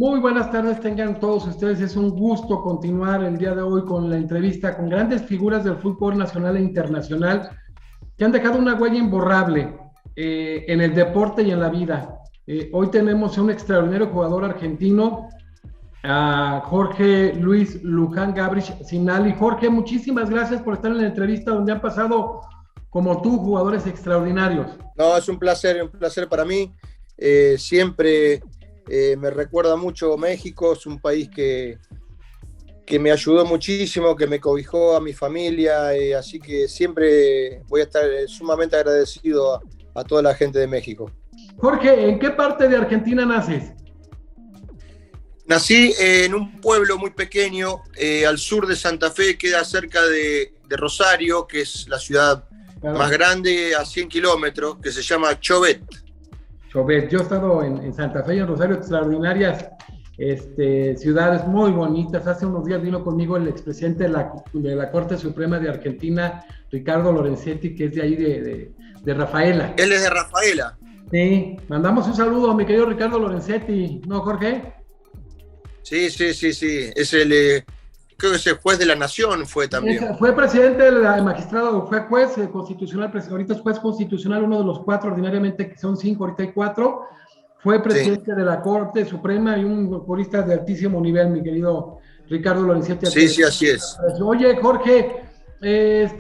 Muy buenas tardes, tengan todos ustedes. Es un gusto continuar el día de hoy con la entrevista con grandes figuras del fútbol nacional e internacional que han dejado una huella imborrable en el deporte y en la vida. Hoy tenemos a un extraordinario jugador argentino, a Jorge Luis Luján Gabrich Sinali. Jorge, muchísimas gracias por estar en la entrevista donde han pasado, como tú, jugadores extraordinarios. No, es un placer para mí. Siempre me recuerda mucho México, es un país que me ayudó muchísimo, que me cobijó a mi familia, así que siempre voy a estar sumamente agradecido a toda la gente de México. Jorge, ¿en qué parte de Argentina naces? Nací en un pueblo muy pequeño, al sur de Santa Fe, queda cerca de Rosario, que es la ciudad más grande a 100 kilómetros, que se llama Chobet. Chobet, yo he estado en Santa Fe y en Rosario, extraordinarias ciudades muy bonitas. Hace unos días vino conmigo el expresidente de la Corte Suprema de Argentina, Ricardo Lorenzetti, que es de ahí de Rafaela. Él es de Rafaela. Sí, mandamos un saludo a mi querido Ricardo Lorenzetti, ¿no, Jorge? Sí. Es el, creo que es el juez de la nación, fue también. Fue presidente del magistrado, fue juez constitucional, ahorita es juez constitucional, uno de los cuatro, ordinariamente que son cinco, ahorita hay cuatro. Fue presidente de la Corte Suprema y un jurista de altísimo nivel, mi querido Ricardo Lorenzetti. Sí, así es. Oye, Jorge,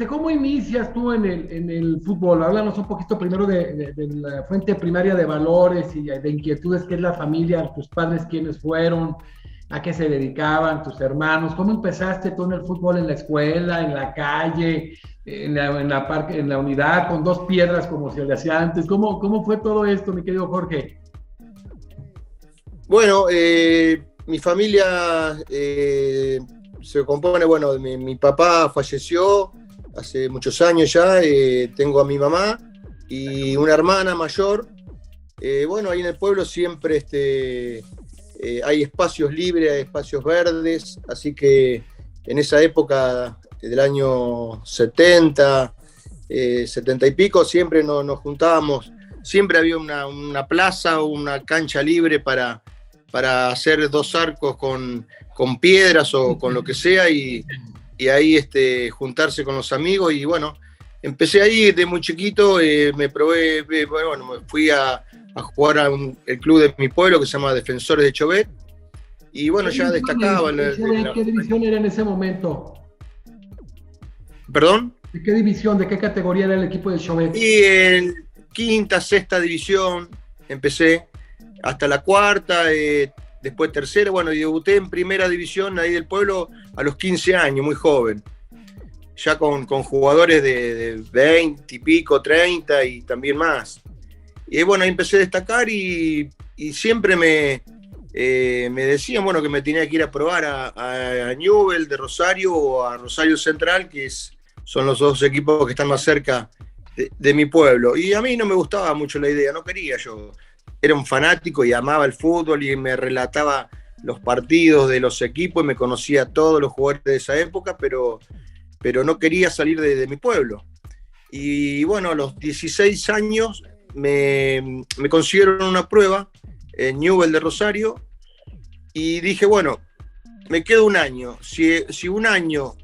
¿cómo inicias tú en el fútbol? Háblanos un poquito primero de la fuente primaria de valores y de inquietudes, que es la familia, tus padres, quiénes fueron, a qué se dedicaban, tus hermanos. ¿Cómo empezaste tú en el fútbol, en la escuela, en la calle, en la unidad, con dos piedras como se le hacía antes? ¿Cómo fue todo esto, mi querido Jorge? Bueno, mi familia se compone, bueno, mi papá falleció hace muchos años ya, tengo a mi mamá y una hermana mayor. Bueno, ahí en el pueblo siempre hay espacios libres, hay espacios verdes, así que en esa época del año 70, 70 y pico, siempre nos juntábamos, siempre había una plaza o una cancha libre para hacer dos arcos con piedras o con lo que sea y ahí juntarse con los amigos. Y bueno, empecé ahí de muy chiquito, me probé, bueno, me fui a jugar el club de mi pueblo que se llama Defensores de Chobet y bueno, ya destacaba. ¿Qué división era en ese momento? ¿Perdón? ¿De qué división, de qué categoría era el equipo de Chobet? Y en quinta, sexta división empecé, hasta la cuarta, después tercera, bueno, y debuté en primera división ahí del pueblo a los 15 años, muy joven, ya con jugadores de 20 y pico, 30 y también más. Y bueno, ahí empecé a destacar y siempre me decían, bueno, que me tenía que ir a probar a Newell's de Rosario o a Rosario Central, son los dos equipos que están más cerca de mi pueblo. Y a mí no me gustaba mucho la idea, no quería yo. Era un fanático y amaba el fútbol y me relataba los partidos de los equipos y me conocía a todos los jugadores de esa época, pero no quería salir de mi pueblo. Y bueno, a los 16 años me consiguieron una prueba en Newell's de Rosario y dije, bueno, me quedo un año. Si un año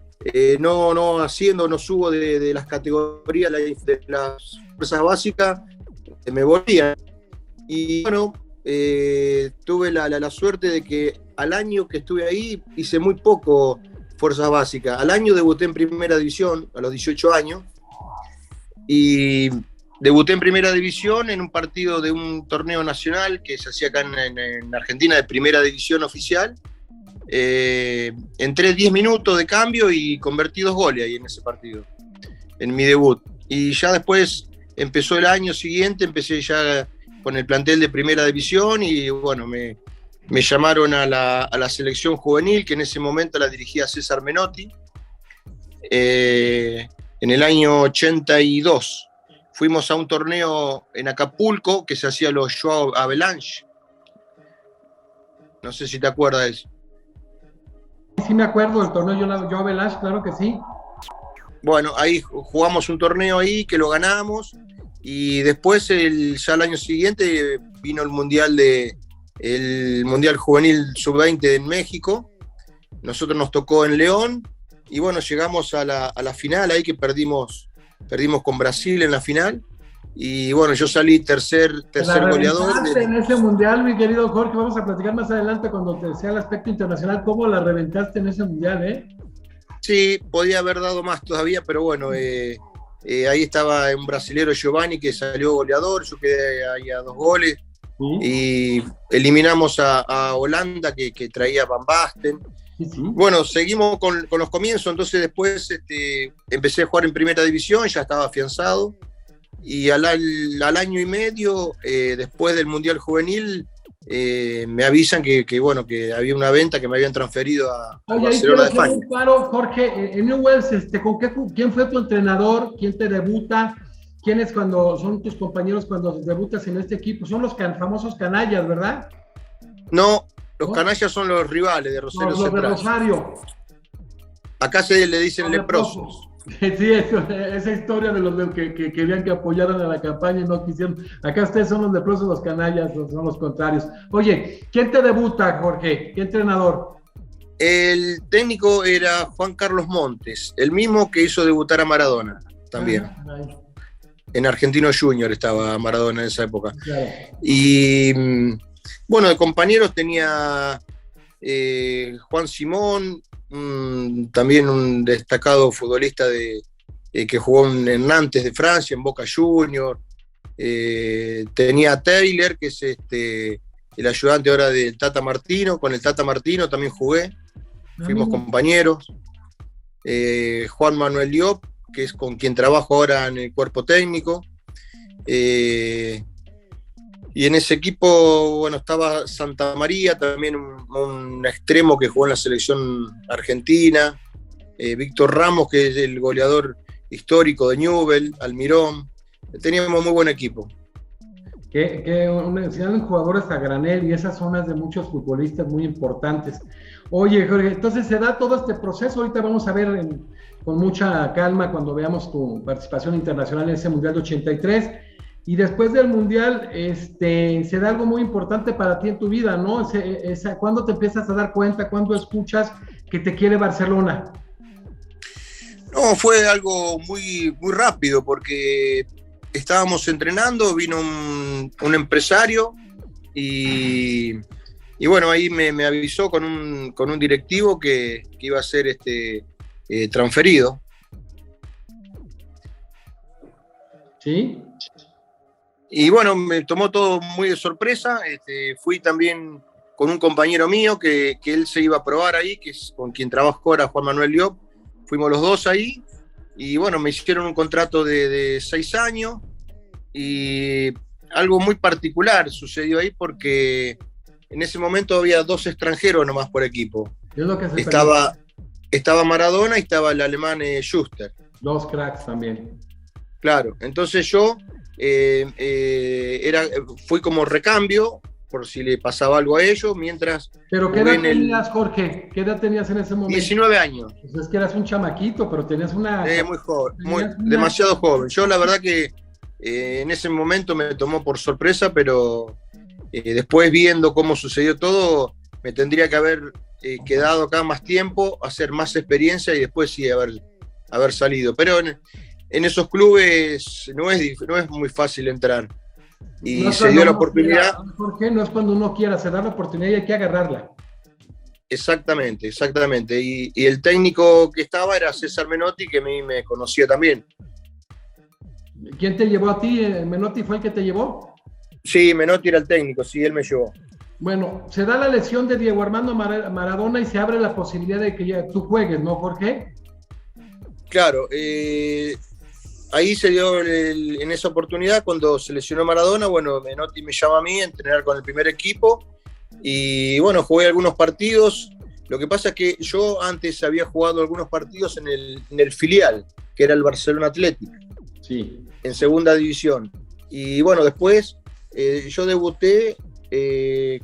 no subo de las categorías de las fuerzas básicas, me volvía. Y bueno, tuve la suerte de que al año que estuve ahí hice muy poco fuerzas básicas. Al año debuté en primera división, a los 18 años, y debuté en primera división en un partido de un torneo nacional que se hacía acá en Argentina, de primera división oficial. Entré 10 minutos de cambio y convertí 2 goles ahí en ese partido, en mi debut. Y ya después empezó el año siguiente, empecé ya con el plantel de primera división y bueno, me llamaron a la selección juvenil, que en ese momento la dirigía César Menotti, en el año 82. Fuimos a un torneo en Acapulco que se hacía los Joao Avalanche. No sé si te acuerdas de eso. Sí me acuerdo del torneo Joao Avalanche, claro que sí. Bueno, ahí jugamos un torneo ahí que lo ganamos. Y después, ya el año siguiente, vino el Mundial de el Mundial Juvenil Sub-20 en México. Nosotros nos tocó en León y bueno, llegamos a la final ahí que perdimos con Brasil en la final. Y bueno, yo salí tercer goleador. En ese mundial, mi querido Jorge, vamos a platicar más adelante cuando te sea el aspecto internacional, cómo la reventaste en ese mundial, ¿eh? Sí, podía haber dado más todavía, pero bueno, ahí estaba un brasilero, Giovanni, que salió goleador, yo quedé ahí a 2 goles. ¿Sí? Y eliminamos a Holanda, que traía Van Basten. Sí. Bueno, seguimos con los comienzos, entonces después empecé a jugar en primera división, ya estaba afianzado. Y al año y medio, después del Mundial Juvenil, me avisan que había una venta, que me habían transferido a Barcelona de España. Claro, Jorge, en Newell's, ¿quién fue tu entrenador? ¿Quién te debuta? ¿Quiénes son tus compañeros cuando debutas en este equipo? Son los famosos canallas, ¿verdad? No, los canallas son los rivales de Rosario Central. Los de Rosario. Acá se le dicen leprosos. Sí, esa historia de los que querían que apoyaran a la campaña y no quisieron. Acá ustedes son los leprosos, los canallas, son los contrarios. Oye, ¿quién te debuta, Jorge? ¿Qué entrenador? El técnico era Juan Carlos Montes, el mismo que hizo debutar a Maradona también. En Argentino Junior estaba Maradona en esa época. Claro. Y bueno, de compañeros tenía Juan Simón, también un destacado futbolista que jugó en Nantes de Francia, en Boca Junior. Tenía a Taylor, que es el ayudante ahora del Tata Martino. Con el Tata Martino también jugué, fuimos compañeros. Juan Manuel Diop, que es con quien trabajo ahora en el cuerpo técnico. Y en ese equipo, bueno, estaba Santa María, también un extremo que jugó en la selección argentina, Víctor Ramos, que es el goleador histórico de Newell's, Almirón. Teníamos muy buen equipo. Enseñaron jugadores a granel y esas zonas de muchos futbolistas muy importantes. Oye, Jorge, entonces se da todo este proceso. Ahorita vamos a ver con mucha calma cuando veamos tu participación internacional en ese Mundial de 83. Y después del Mundial, se da algo muy importante para ti en tu vida, ¿no? ¿Cuándo te empiezas a dar cuenta? ¿Cuándo escuchas que te quiere Barcelona? No, fue algo muy, muy rápido, porque estábamos entrenando, vino un empresario y bueno, ahí me avisó con un directivo que iba a ser transferido. ¿Sí? Y bueno, me tomó todo muy de sorpresa. Fui también con un compañero mío que él se iba a probar ahí, que es con quien trabajo ahora, Juan Manuel Diop. Fuimos los dos ahí y bueno, me hicieron un contrato de 6 años y algo muy particular sucedió ahí, porque en ese momento había 2 extranjeros nomás por equipo. Es lo que estaba Maradona y estaba el alemán Schuster. 2 cracks también. Claro, entonces yo fui como recambio por si le pasaba algo a ellos, mientras... ¿Pero qué edad tenías, Jorge? ¿Qué edad tenías en ese momento? 19 años. Pues es que eras un chamaquito, pero tenías una... muy joven, demasiado joven. Yo la verdad que en ese momento me tomó por sorpresa, pero después viendo cómo sucedió todo, me tendría que haber quedado acá más tiempo, hacer más experiencia y después sí haber salido. Pero en esos clubes no es muy fácil entrar. Y no se dio la oportunidad. ¿Por qué? No es cuando uno quiera, se da la oportunidad y hay que agarrarla. Exactamente. Y el técnico que estaba era César Menotti, que a mí me conocía también. ¿Quién te llevó a ti? ¿Menotti fue el que te llevó? Sí, Menotti era el técnico, sí, él me llevó. Bueno, se da la lesión de Diego Armando Maradona y se abre la posibilidad de que ya tú juegues, ¿no, Jorge? Claro, ahí se dio en esa oportunidad cuando se lesionó Maradona. Bueno, Menotti me llama a mí a entrenar con el primer equipo y bueno, jugué algunos partidos. Lo que pasa es que yo antes había jugado algunos partidos en el filial, que era el Barcelona Athletic, sí, en segunda división. Y bueno, después yo debuté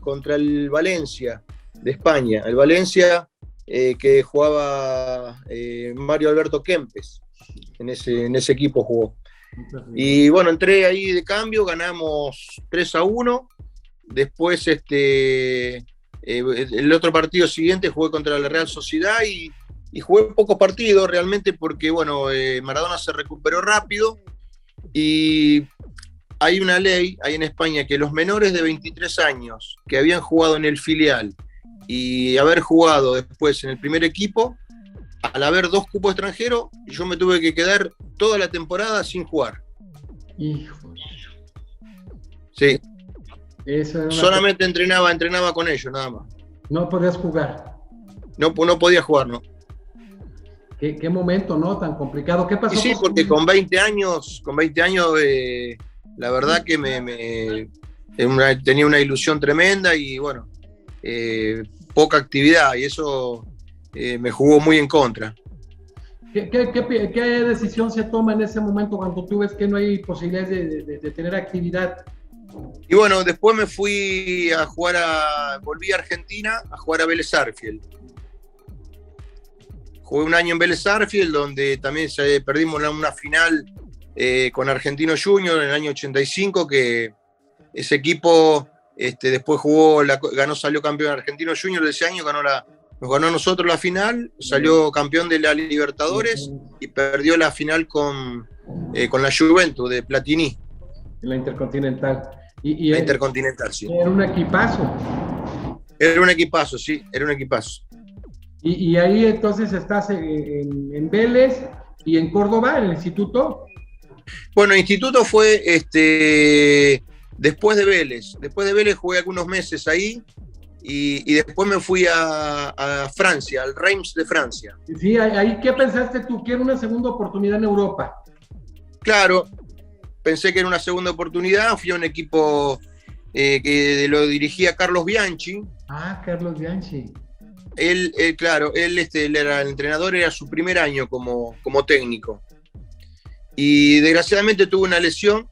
contra el Valencia de España, el Valencia que jugaba Mario Alberto Kempes. En ese equipo jugó. Y bueno, entré ahí de cambio, ganamos 3-1 Después, el otro partido siguiente jugué contra la Real Sociedad y jugué pocos partidos realmente porque, bueno, Maradona se recuperó rápido y hay una ley ahí en España que los menores de 23 años que habían jugado en el filial y haber jugado después en el primer equipo, al haber 2 cupos extranjeros, yo me tuve que quedar toda la temporada sin jugar. Hijo. Sí. Solamente entrenaba con ellos, nada más. No podías jugar. No podía jugar, ¿no? ¿Qué momento, no? Tan complicado. ¿Qué pasó? Sí, porque con 20 años, la verdad que tenía una ilusión tremenda y bueno, poca actividad y eso me jugó muy en contra. ¿Qué decisión se toma en ese momento cuando tú ves que no hay posibilidades de tener actividad? Y bueno, después me volví a Argentina a jugar a Vélez Sarsfield. Jugué un año en Vélez Sarsfield, donde también perdimos una final con Argentino Junior en el año 85, que ese equipo después salió campeón Argentino Junior de ese año, nos ganó a nosotros la final, salió campeón de la Libertadores y perdió la final con la Juventus de Platini. En la Intercontinental. La Intercontinental, sí. Era un equipazo. Era un equipazo, sí, era un equipazo. Y ahí entonces estás en Vélez y en Córdoba, en el instituto. Bueno, el instituto fue después de Vélez. Después de Vélez jugué algunos meses ahí y después me fui a Francia, al Reims de Francia. Sí, ahí ¿qué pensaste tú? ¿Que era una segunda oportunidad en Europa? Claro, pensé que era una segunda oportunidad. Fui a un equipo que lo dirigía Carlos Bianchi. Ah, Carlos Bianchi. Él era el entrenador, era su primer año como técnico. Y desgraciadamente tuvo una lesión,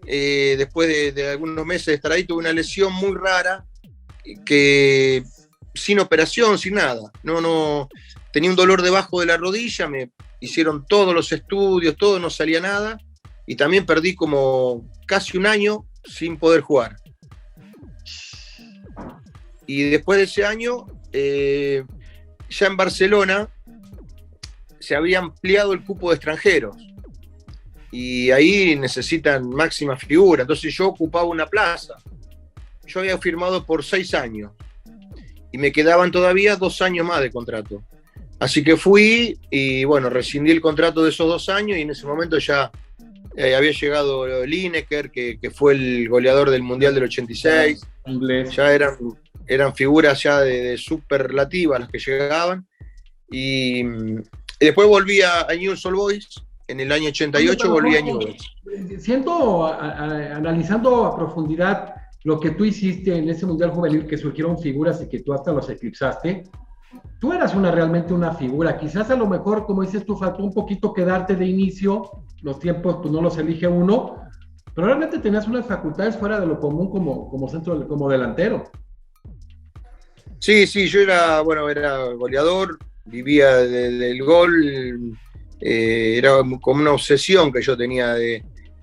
después de algunos meses de estar ahí, tuvo una lesión muy rara, que sin operación, sin nada. No, tenía un dolor debajo de la rodilla, me hicieron todos los estudios, todo, no salía nada. Y también perdí como casi un año sin poder jugar. Y después de ese año, ya en Barcelona se había ampliado el cupo de extranjeros y ahí necesitan máxima figura, entonces yo ocupaba una plaza. Yo había firmado por 6 años y me quedaban todavía 2 años más de contrato, así que fui y bueno, rescindí el contrato de esos 2 años y en ese momento ya había llegado Lineker, que fue el goleador del Mundial del 86, ya eran figuras ya de superlativas las que llegaban. Y después volví a Newell's Old Boys, en el año 88 volví a Newell's. Analizando a profundidad lo que tú hiciste en ese Mundial Juvenil, que surgieron figuras y que tú hasta los eclipsaste, tú eras realmente una figura. Quizás a lo mejor, como dices tú, faltó un poquito quedarte de inicio, los tiempos pues no los elige uno, pero realmente tenías unas facultades fuera de lo común como delantero. Sí, yo era goleador, vivía del gol, era como una obsesión que yo tenía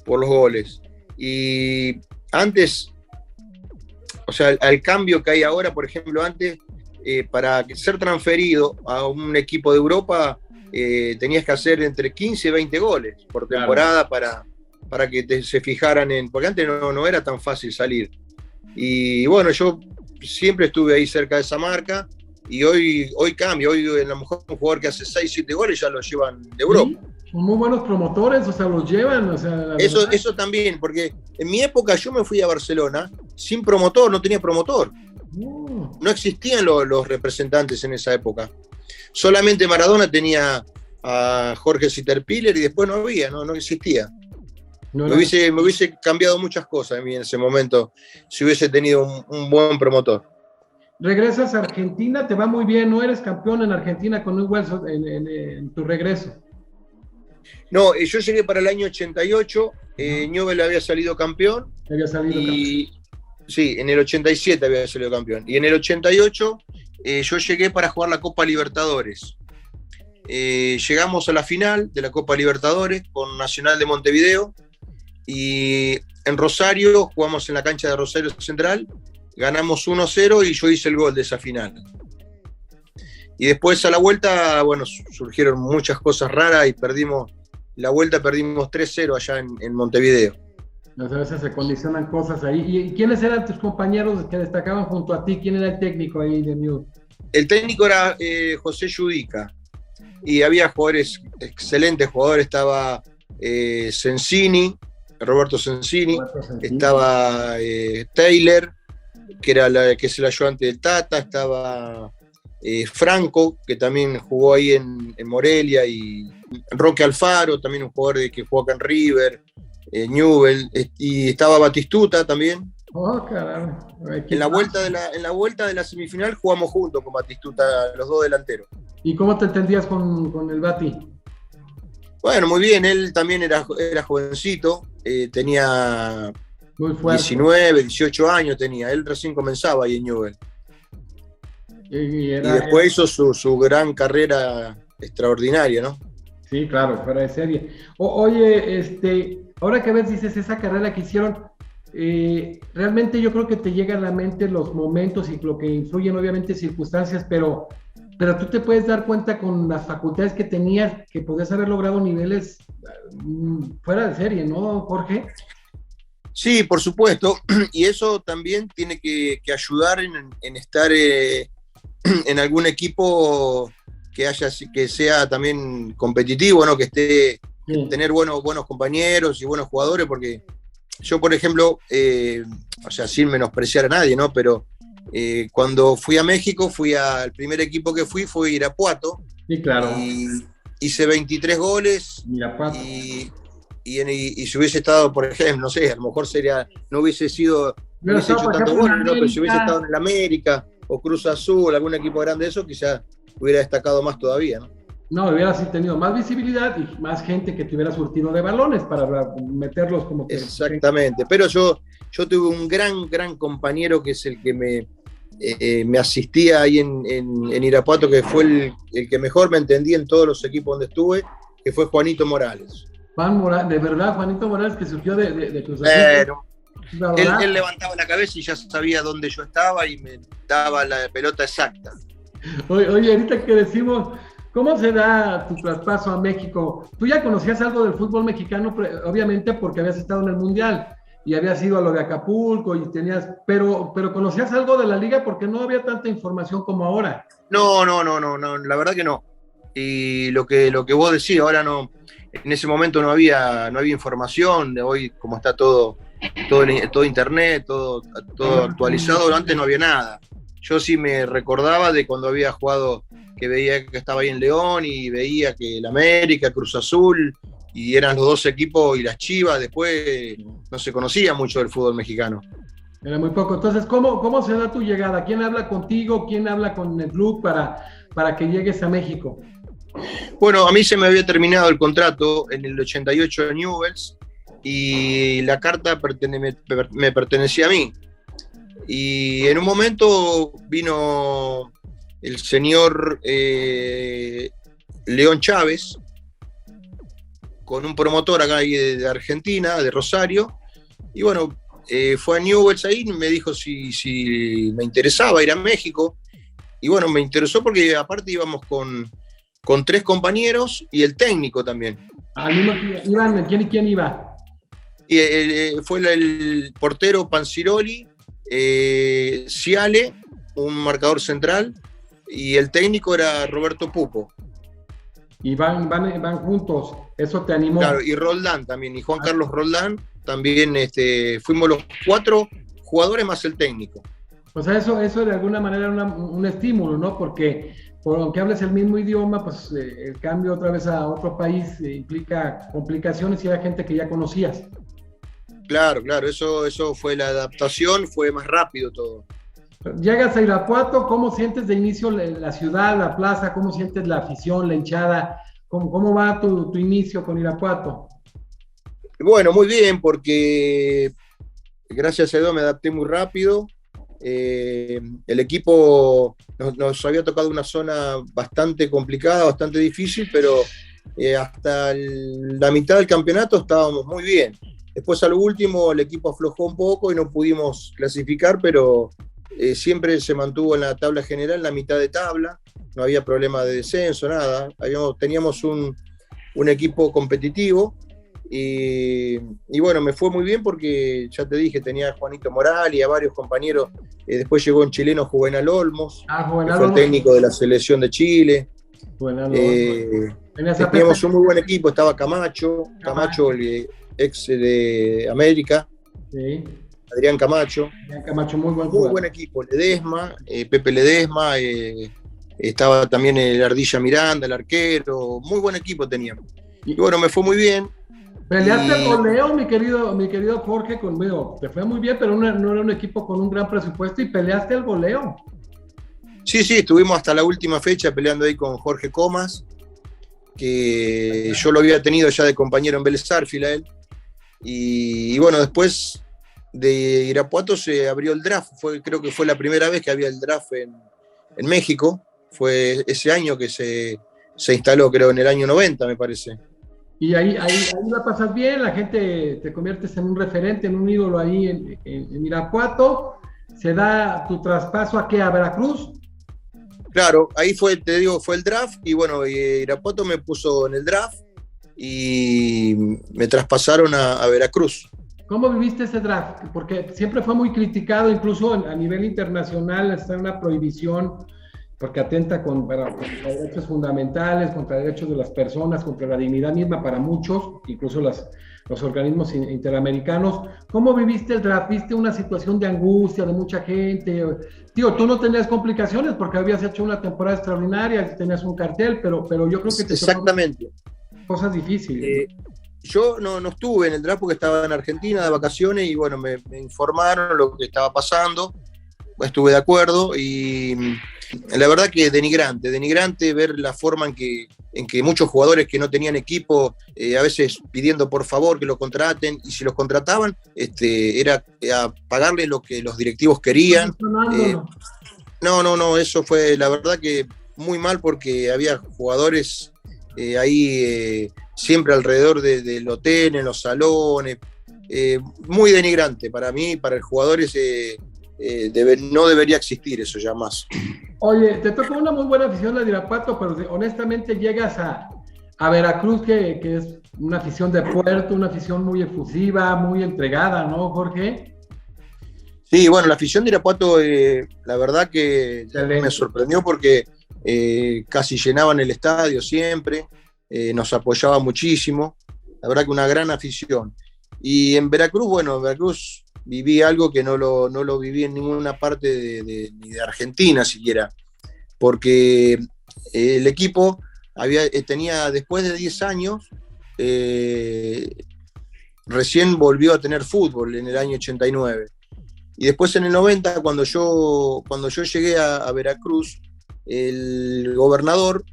por los goles. Y antes, o sea, al cambio que hay ahora, por ejemplo, antes, para ser transferido a un equipo de Europa, tenías que hacer entre 15 y 20 goles por temporada. Claro. para que se fijaran porque antes no era tan fácil salir. Y bueno, yo siempre estuve ahí cerca de esa marca y hoy cambia. Hoy a lo mejor un jugador que hace 6-7 goles ya lo llevan de Europa. Sí, son muy buenos promotores, o sea, los llevan. O sea, eso también, porque en mi época yo me fui a Barcelona sin promotor, no tenía promotor. No existían los representantes en esa época. Solamente Maradona tenía a Jorge Sitterpiller y después no existía. Me hubiese cambiado muchas cosas a mí en ese momento si hubiese tenido un buen promotor. Regresas a Argentina, te va muy bien, ¿no? Eres campeón en Argentina con Newell's en tu regreso. No, yo llegué para el año 88, Newell's había salido campeón. Sí, en el 87 había salido campeón. Y en el 88 yo llegué para jugar la Copa Libertadores. Llegamos a la final de la Copa Libertadores con Nacional de Montevideo y en Rosario, jugamos en la cancha de Rosario Central, ganamos 1-0 y yo hice el gol de esa final. Y después a la vuelta, bueno, surgieron muchas cosas raras y perdimos 3-0 allá en Montevideo. A veces se condicionan cosas ahí. ¿Y quiénes eran tus compañeros que destacaban junto a ti? ¿Quién era el técnico ahí de Newell's? El técnico era José Yudica y había jugadores, excelentes jugadores, estaba Roberto Sensini, estaba Taylor, que es el ayudante del Tata, estaba Franco, que también jugó ahí en Morelia, y Roque Alfaro, también un jugador que jugó acá en River, Newell, y estaba Batistuta también. Oh, caramba. En la vuelta de la semifinal jugamos juntos con Batistuta, los dos delanteros. ¿Y cómo te entendías con el Bati? Bueno, muy bien, él también era jovencito, tenía 19, 18 años tenía, él recién comenzaba ahí en Newell. Y después hizo su gran carrera extraordinaria, ¿no? Sí, claro, fuera de serie. Oye, ahora que ves, dices esa carrera que hicieron, realmente yo creo que te llegan a la mente los momentos y lo que influyen, obviamente, circunstancias, pero tú te puedes dar cuenta con las facultades que tenías que podías haber logrado niveles fuera de serie, ¿no, Jorge? Sí, por supuesto, y eso también tiene que ayudar en estar en algún equipo que sea también competitivo, ¿no? Que esté, sí. Tener buenos compañeros y buenos jugadores, porque yo, por ejemplo, o sea, sin menospreciar a nadie, ¿no? Pero cuando fui a México, el primer equipo que fue Irapuato. Sí, claro. Y hice 23 goles. Irapuato. Y si hubiese estado, por ejemplo, no sé, a lo mejor no hubiese hecho tantos goles, ¿no? Pero si hubiese estado en el América o Cruz Azul, algún equipo grande de eso, quizás hubiera destacado más todavía, ¿no? No, hubiera sí tenido más visibilidad y más gente que te hubiera surtido de balones para meterlos como que... Exactamente, pero yo tuve un gran compañero que es el que me asistía ahí en Irapuato, que fue el que mejor me entendía en todos los equipos donde estuve, que fue Juanito Morales. De verdad, Juanito Morales, que surgió de Cruz Azul. Él levantaba la cabeza y ya sabía dónde yo estaba y me daba la pelota exacta. Oye, ahorita que decimos, ¿cómo se da tu traspaso a México? Tú ya conocías algo del fútbol mexicano, obviamente porque habías estado en el Mundial y habías ido a lo de Acapulco y pero ¿conocías algo de la liga? Porque no había tanta información como ahora. No, la verdad que no. Y lo que vos decís, ahora no, en ese momento no había información, de hoy como está todo internet, todo actualizado, antes no había nada. Yo sí me recordaba de cuando había jugado, que veía que estaba ahí en León y veía que el América, Cruz Azul, y eran los dos equipos y las Chivas. Después no se conocía mucho del fútbol mexicano. Era muy poco. Entonces, ¿cómo se da tu llegada? ¿Quién habla contigo? ¿Quién habla con el club para que llegues a México? Bueno, a mí se me había terminado el contrato en el 88 de Newell's y la carta me pertenecía a mí. Y en un momento vino el señor León Chávez con un promotor acá de Argentina, de Rosario, y bueno, fue a Newell's ahí y me dijo si me interesaba ir a México, y bueno, me interesó porque aparte íbamos con 3 compañeros y el técnico también. ¿Quién iba? Y fue el portero Pansiroli, Ciale, un marcador central, y el técnico era Roberto Pupo. Y van juntos, eso te animó. Claro, y Roldán también, y Juan Carlos Roldán también, fuimos los 4 jugadores más el técnico. O sea, eso de alguna manera era un estímulo, ¿no? Porque aunque hables el mismo idioma, pues el cambio otra vez a otro país implica complicaciones y era gente que ya conocías. Claro, eso fue la adaptación, fue más rápido todo. Llegas a Irapuato, ¿cómo sientes de inicio la ciudad, la plaza? ¿Cómo sientes la afición, la hinchada? ¿Cómo va tu inicio con Irapuato? Bueno, muy bien, porque gracias a Dios me adapté muy rápido. El equipo nos había tocado una zona bastante complicada, bastante difícil, pero hasta la mitad del campeonato estábamos muy bien. Después a lo último el equipo aflojó un poco y no pudimos clasificar, pero siempre se mantuvo en la tabla general, en la mitad de tabla, no había problema de descenso, nada. Teníamos un equipo competitivo y bueno, me fue muy bien porque ya te dije, tenía a Juanito Moral y a varios compañeros. Después llegó un chileno, Juvenal Olmos, que fue el técnico de la selección de Chile. Teníamos un muy buen equipo, estaba Camacho, el ex de América, sí. Adrián Camacho, muy buen equipo, Ledesma, Pepe Ledesma, estaba también el Ardilla Miranda, el arquero, muy buen equipo teníamos. Y bueno, me fue muy bien. Peleaste el goleo, mi querido Jorge, conmigo. Te fue muy bien, pero no era un equipo con un gran presupuesto y peleaste el goleo. Sí, estuvimos hasta la última fecha peleando ahí con Jorge Comas, que yo lo había tenido ya de compañero en Vélez Sarsfield a él. Y bueno, después de Irapuato se abrió el draft, creo que fue la primera vez que había el draft en México, fue ese año que se instaló, creo en el año 90 me parece. Y ahí la pasas bien, la gente te conviertes en un referente, en un ídolo ahí en Irapuato. ¿Se da tu traspaso a Veracruz? Claro, ahí fue el draft y bueno, Irapuato me puso en el draft y me traspasaron a Veracruz. ¿Cómo viviste ese draft? Porque siempre fue muy criticado, incluso a nivel internacional está una prohibición porque atenta contra derechos fundamentales, contra derechos de las personas, contra la dignidad misma para muchos, incluso los organismos interamericanos. ¿Cómo viviste el draft? ¿Viste una situación de angustia de mucha gente? Tío, tú no tenías complicaciones porque habías hecho una temporada extraordinaria, tenías un cartel, pero yo creo que te exactamente cosas difíciles. Yo no estuve en el draft porque estaba en Argentina de vacaciones y bueno, me informaron lo que estaba pasando, estuve de acuerdo y la verdad que denigrante ver la forma en que muchos jugadores que no tenían equipo, a veces pidiendo por favor que lo contraten, y si los contrataban, era a pagarle lo que los directivos querían. No, eso fue la verdad que muy mal porque había jugadores ahí siempre alrededor del hotel, en los salones, muy denigrante para mí, para el jugador no debería existir eso ya más. Oye, te tocó una muy buena afición la de Irapuato, pero honestamente llegas a Veracruz, que es una afición de puerto, una afición muy efusiva, muy entregada, ¿no, Jorge? Sí, bueno, la afición de Irapuato, la verdad que me sorprendió porque casi llenaban el estadio siempre, nos apoyaba muchísimo, la verdad que una gran afición. Y en Veracruz, bueno, en Veracruz viví algo que no lo viví en ninguna parte ni de Argentina siquiera, porque el equipo tenía, después de 10 años, recién volvió a tener fútbol en el año 89. Y después en el 90, cuando yo llegué a Veracruz, el gobernador,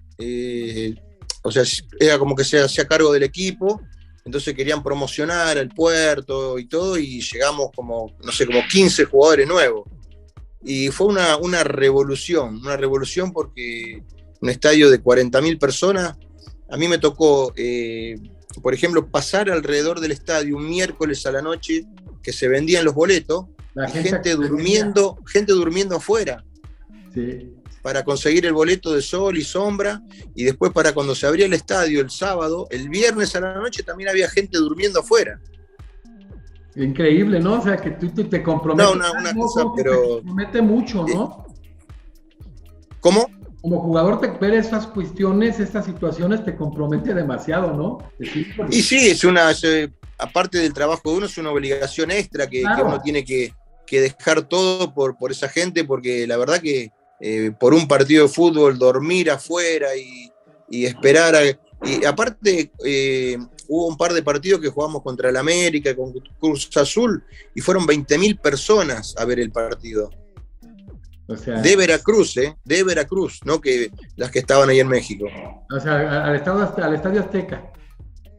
o sea, era como que se hacía cargo del equipo. Entonces querían promocionar el puerto y todo, y llegamos como 15 jugadores nuevos. Y fue una revolución porque un estadio de 40.000 personas, a mí me tocó, por ejemplo, pasar alrededor del estadio un miércoles a la noche que se vendían los boletos, gente durmiendo afuera. Sí. Para conseguir el boleto de sol y sombra, y después para cuando se abría el estadio el sábado, el viernes a la noche también había gente durmiendo afuera. Increíble, ¿no? O sea, que tú te comprometes. Una cosa, pero... Te compromete mucho, ¿no? ¿Cómo? Como jugador, ver estas cuestiones, estas situaciones, te compromete demasiado, ¿no? Y sí, aparte del trabajo de uno, es una obligación extra que uno tiene que dejar todo por esa gente, porque la verdad que por un partido de fútbol, dormir afuera y esperar. Y aparte, hubo un par de partidos que jugamos contra el América, con Cruz Azul, y fueron 20.000 personas a ver el partido. O sea, de Veracruz, no que las que estaban ahí en México. O sea, al Estadio Azteca.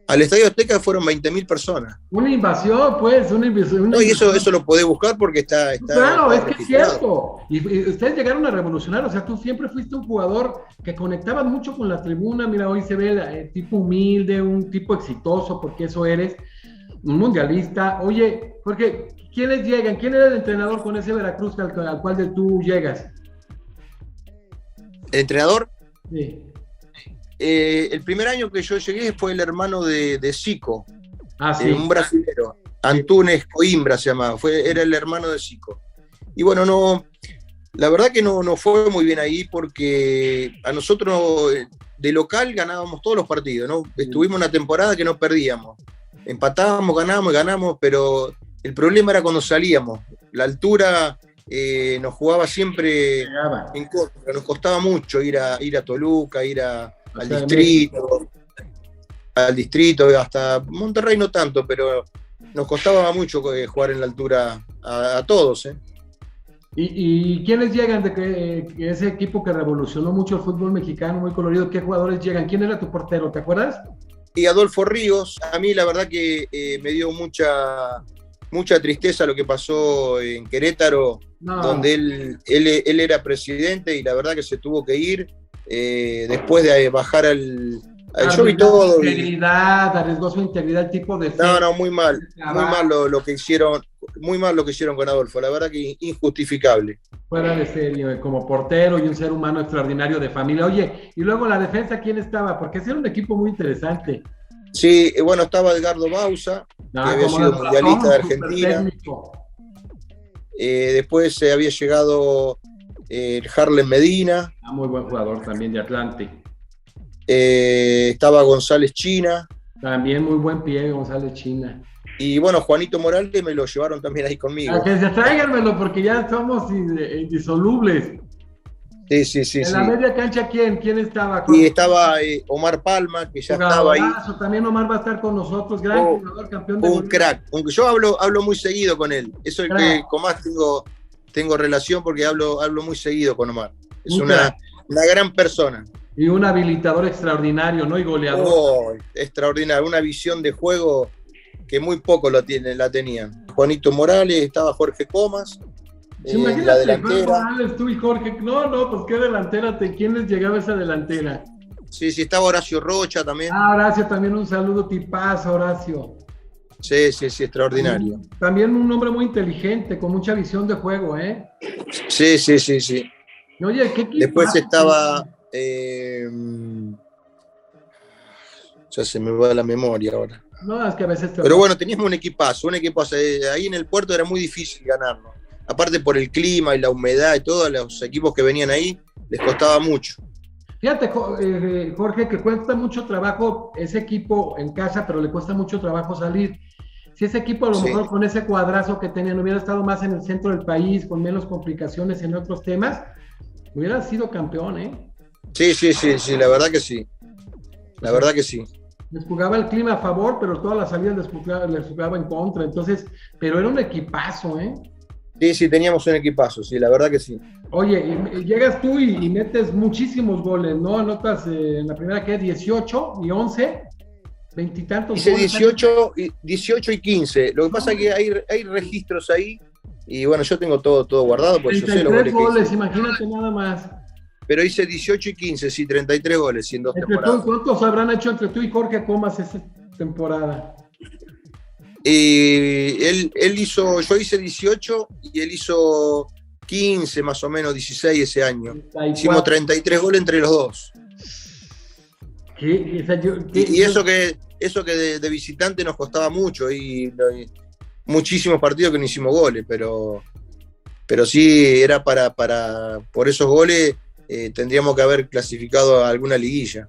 Al Estadio Azteca fueron 20.000 personas. Una invasión, pues, una invasión. No, y eso lo podés buscar porque está claro, es que es cierto. Y ustedes llegaron a revolucionar, o sea, tú siempre fuiste un jugador que conectaba mucho con la tribuna. Mira, hoy se ve el tipo humilde, un tipo exitoso, porque eso eres. un mundialista. Oye, porque ¿quiénes llegan? ¿Quién era el entrenador con ese Veracruz al cual tú llegas? ¿El entrenador? Sí. El primer año que yo llegué fue el hermano de Zico, Ah, sí. un brasilero, Antunes Coimbra se llamaba, era el hermano de Zico. Y bueno, no, la verdad que no fue muy bien ahí porque a nosotros de local ganábamos todos los partidos, ¿no? Estuvimos una temporada que no perdíamos. Empatábamos, ganábamos, pero el problema era cuando salíamos. La altura nos jugaba siempre en contra, nos costaba mucho ir a Toluca, al distrito, hasta Monterrey no tanto, pero nos costaba mucho jugar en la altura a todos. ¿Y quiénes llegan de que ese equipo que revolucionó mucho el fútbol mexicano, muy colorido? ¿Qué jugadores llegan? ¿Quién era tu portero? ¿Te acuerdas? Y Adolfo Ríos, a mí la verdad que me dio mucha tristeza lo que pasó en Querétaro, donde él era presidente y la verdad que se tuvo que ir después de bajar al yo vi todo. Integridad, arriesgó su integridad el tipo de... No, muy mal lo que hicieron, muy mal lo que hicieron con Adolfo, la verdad que injustificable. Fuera de serio, como portero y un ser humano extraordinario de familia. Oye, y luego la defensa, ¿quién estaba? Porque ese era un equipo muy interesante. Sí, bueno, estaba Edgardo Bausa, que había sido mundialista de Argentina. Después había llegado Harlem Medina. Muy buen jugador también de Atlante. Estaba González China. También muy buen pie, González China. Y bueno, Juanito Morales me lo llevaron también ahí conmigo. A que se tráiganmelo porque ya somos indisolubles. Sí. En la media cancha, ¿quién estaba? Y estaba Omar Palma, que ya estaba ahí. También Omar va a estar con nosotros, gran jugador, campeón de un crack. Aunque yo hablo muy seguido con él. Eso es el que con más tengo relación porque hablo muy seguido con Omar. Es una gran persona. Y un habilitador extraordinario, ¿no? Y goleador. Extraordinario, una visión de juego que muy poco la tenían. Juanito Morales, estaba Jorge Comas, imagínate, la delantera. Morales, tú y Jorge, pues qué delantera, ¿quién les llegaba esa delantera? Sí, estaba Horacio Rocha también. Horacio, también un saludo, tipazo, Horacio. Sí, extraordinario. También un hombre muy inteligente, con mucha visión de juego, ¿eh? Sí. Oye, ¿qué equipo? Después estaba... ya se me va la memoria ahora. No, es que a veces... Pero bueno, teníamos un equipazo. Ahí en el puerto era muy difícil ganarlo. Aparte por el clima y la humedad y todos los equipos que venían ahí, les costaba mucho. Fíjate, Jorge, que cuesta mucho trabajo ese equipo en casa, pero le cuesta mucho trabajo salir. Si ese equipo a lo mejor con ese cuadrazo que tenían hubiera estado más en el centro del país, con menos complicaciones en otros temas, hubiera sido campeón, ¿eh? Sí, la verdad que sí. La verdad que sí. Les jugaba el clima a favor, pero todas las salidas les jugaba en contra. Entonces, pero era un equipazo, ¿eh? Sí, teníamos un equipazo, sí, la verdad que sí. Oye, y llegas tú y metes muchísimos goles, ¿no? Anotas en la primera que es 18 y 11, 20 y tantos. Hice 18 y 15. Lo que pasa es que hay registros ahí y bueno, yo tengo todo guardado. Pues 33 yo sé los goles, imagínate nada más. Pero hice 18 y 15, sí, 33 goles en 2 temporadas. ¿Cuántos habrán hecho entre tú y Jorge Comas esa temporada? Yo hice 18 y él hizo 15, más o menos, 16 ese año. 34. Hicimos 33 goles entre los dos. Y eso que de visitante nos costaba mucho y muchísimos partidos que no hicimos goles, pero sí era por esos goles tendríamos que haber clasificado a alguna liguilla.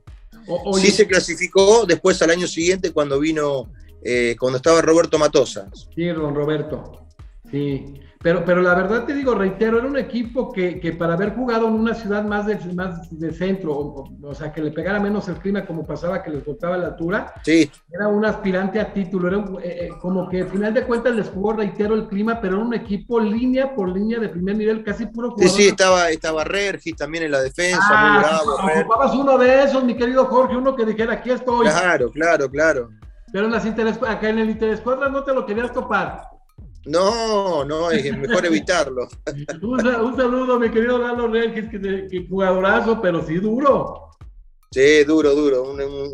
Sí se clasificó después al año siguiente cuando estaba Roberto Matosa. Sí, don Roberto. Sí. Pero la verdad te digo, reitero, era un equipo que para haber jugado en una ciudad más de centro, o sea, que le pegara menos el clima como pasaba, que les faltaba la altura, sí. Era un aspirante a título, era como que al final de cuentas les jugó, reitero, el clima, pero era un equipo línea por línea de primer nivel, casi puro jugador. Sí, estaba Regis también en la defensa, muy bravo. Ocupabas uno de esos, mi querido Jorge, uno que dijera, aquí estoy. Claro. Pero acá en el Interescuadra no te lo querías topar. No, es mejor evitarlo. Un saludo, mi querido Lalo Regis, que jugadorazo, pero sí duro. Sí, duro,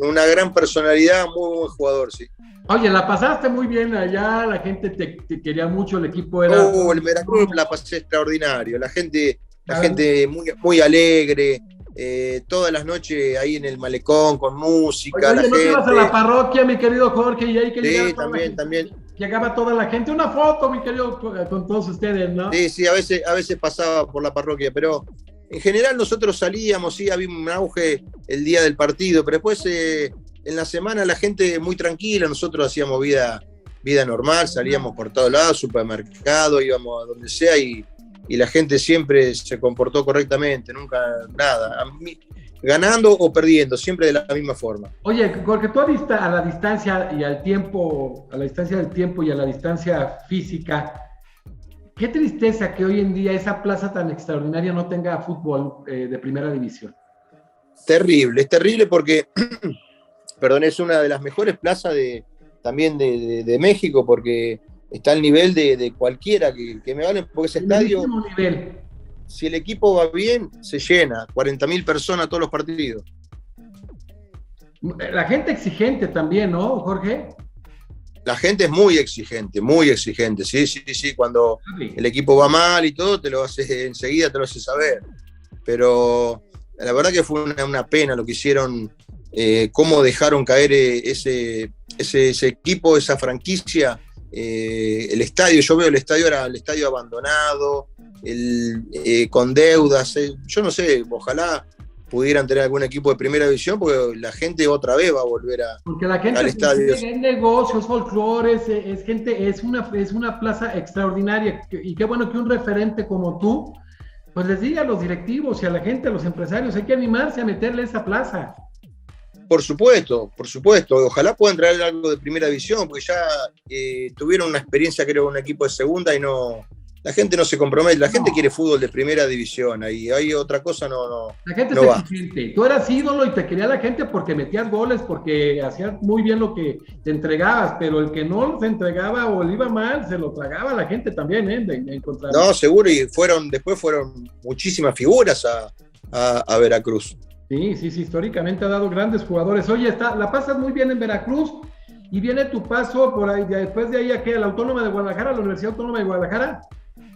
una gran personalidad, muy buen jugador, sí. Oye, la pasaste muy bien allá, la gente te quería mucho, el equipo era... El Veracruz la pasé extraordinario, la gente muy, muy alegre, todas las noches ahí en el malecón con música, Oye, la ¿no te ibas a la gente. parroquia, mi querido Jorge? Y ahí que Sí, llegaba toda la gente. también. Llegaba toda la gente. Una foto, mi querido, con todos ustedes, ¿no? Sí, a veces pasaba por la parroquia, pero en general nosotros salíamos, sí, había un auge el día del partido, pero después en la semana la gente muy tranquila, nosotros hacíamos vida normal, salíamos por todos lados, supermercado, íbamos a donde sea y la gente siempre se comportó correctamente, nunca nada, ganando o perdiendo, siempre de la misma forma. Oye, Jorge, tú a la distancia y al tiempo, a la distancia del tiempo y a la distancia física, qué tristeza que hoy en día esa plaza tan extraordinaria no tenga fútbol de primera división. Terrible, es terrible porque, perdón, es una de las mejores plazas también de México, porque está al nivel de cualquiera que me valen, porque ese estadio, nivel. Si el equipo va bien, se llena, 40.000 personas todos los partidos. La gente exigente también, ¿no, Jorge? La gente es muy exigente, sí, cuando el equipo va mal y todo, te lo hace enseguida, te lo hace saber. Pero la verdad que fue una pena lo que hicieron, cómo dejaron caer ese equipo, esa franquicia, el estadio. Yo veo el estadio, era el estadio abandonado, con deudas, yo no sé, ojalá pudieran tener algún equipo de primera división, porque la gente otra vez va a volver porque la gente al estadio. Es negocios, folclores, es gente, es una plaza extraordinaria, y qué bueno que un referente como tú, pues les diga a los directivos y a la gente, a los empresarios, hay que animarse a meterle esa plaza. Por supuesto, ojalá puedan traer algo de primera división, porque ya tuvieron una experiencia, creo, con un equipo de segunda y la gente no se compromete, la gente quiere fútbol de primera división, ahí otra cosa no. La gente no es exigente. Tú eras ídolo y te quería la gente porque metías goles, porque hacías muy bien lo que te entregabas, pero el que no se entregaba o le iba mal, se lo tragaba la gente también, de encontrar. No, seguro, y después fueron muchísimas figuras a Veracruz. Sí, históricamente ha dado grandes jugadores. Oye, la pasas muy bien en Veracruz y viene tu paso por ahí, después de ahí a la Autónoma de Guadalajara, la Universidad Autónoma de Guadalajara.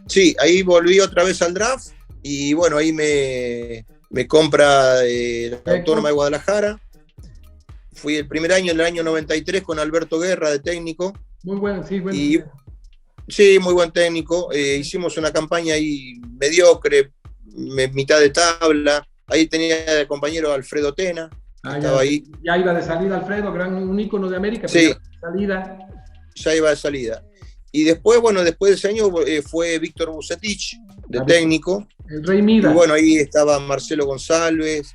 Sí, ahí volví otra vez al draft y bueno, ahí me compra la Autónoma de Guadalajara. Fui el primer año, en el año 93, con Alberto Guerra de técnico. Muy bueno, sí, bueno. Sí, muy buen técnico. Hicimos una campaña ahí mediocre, mitad de tabla. Ahí tenía de compañero Alfredo Tena, estaba ahí. Ya iba de salida Alfredo, un ícono de América, sí, ya iba de salida. Y después, después de ese año fue Víctor Bucetich, de técnico. El Rey Midas. Y bueno, ahí estaba Marcelo González,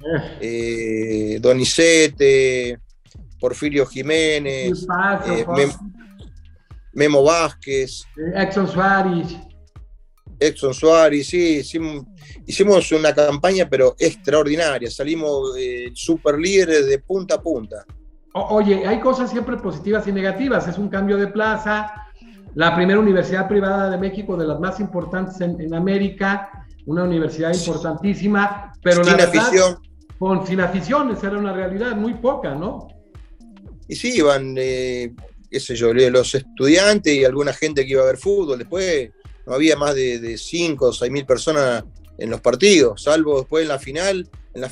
Donizete, Porfirio Jiménez, Memo Vázquez, Exxon Suárez, sí, hicimos una campaña pero extraordinaria, salimos super líderes de punta a punta. Oye, hay cosas siempre positivas y negativas, es un cambio de plaza, la primera universidad privada de México, de las más importantes en América, una universidad importantísima, pero sin afición. Sin afición, esa era una realidad muy poca, ¿no? Y sí, iban, qué sé yo, los estudiantes y alguna gente que iba a ver fútbol, después no había más de 5 o 6 mil personas en los partidos, salvo después en las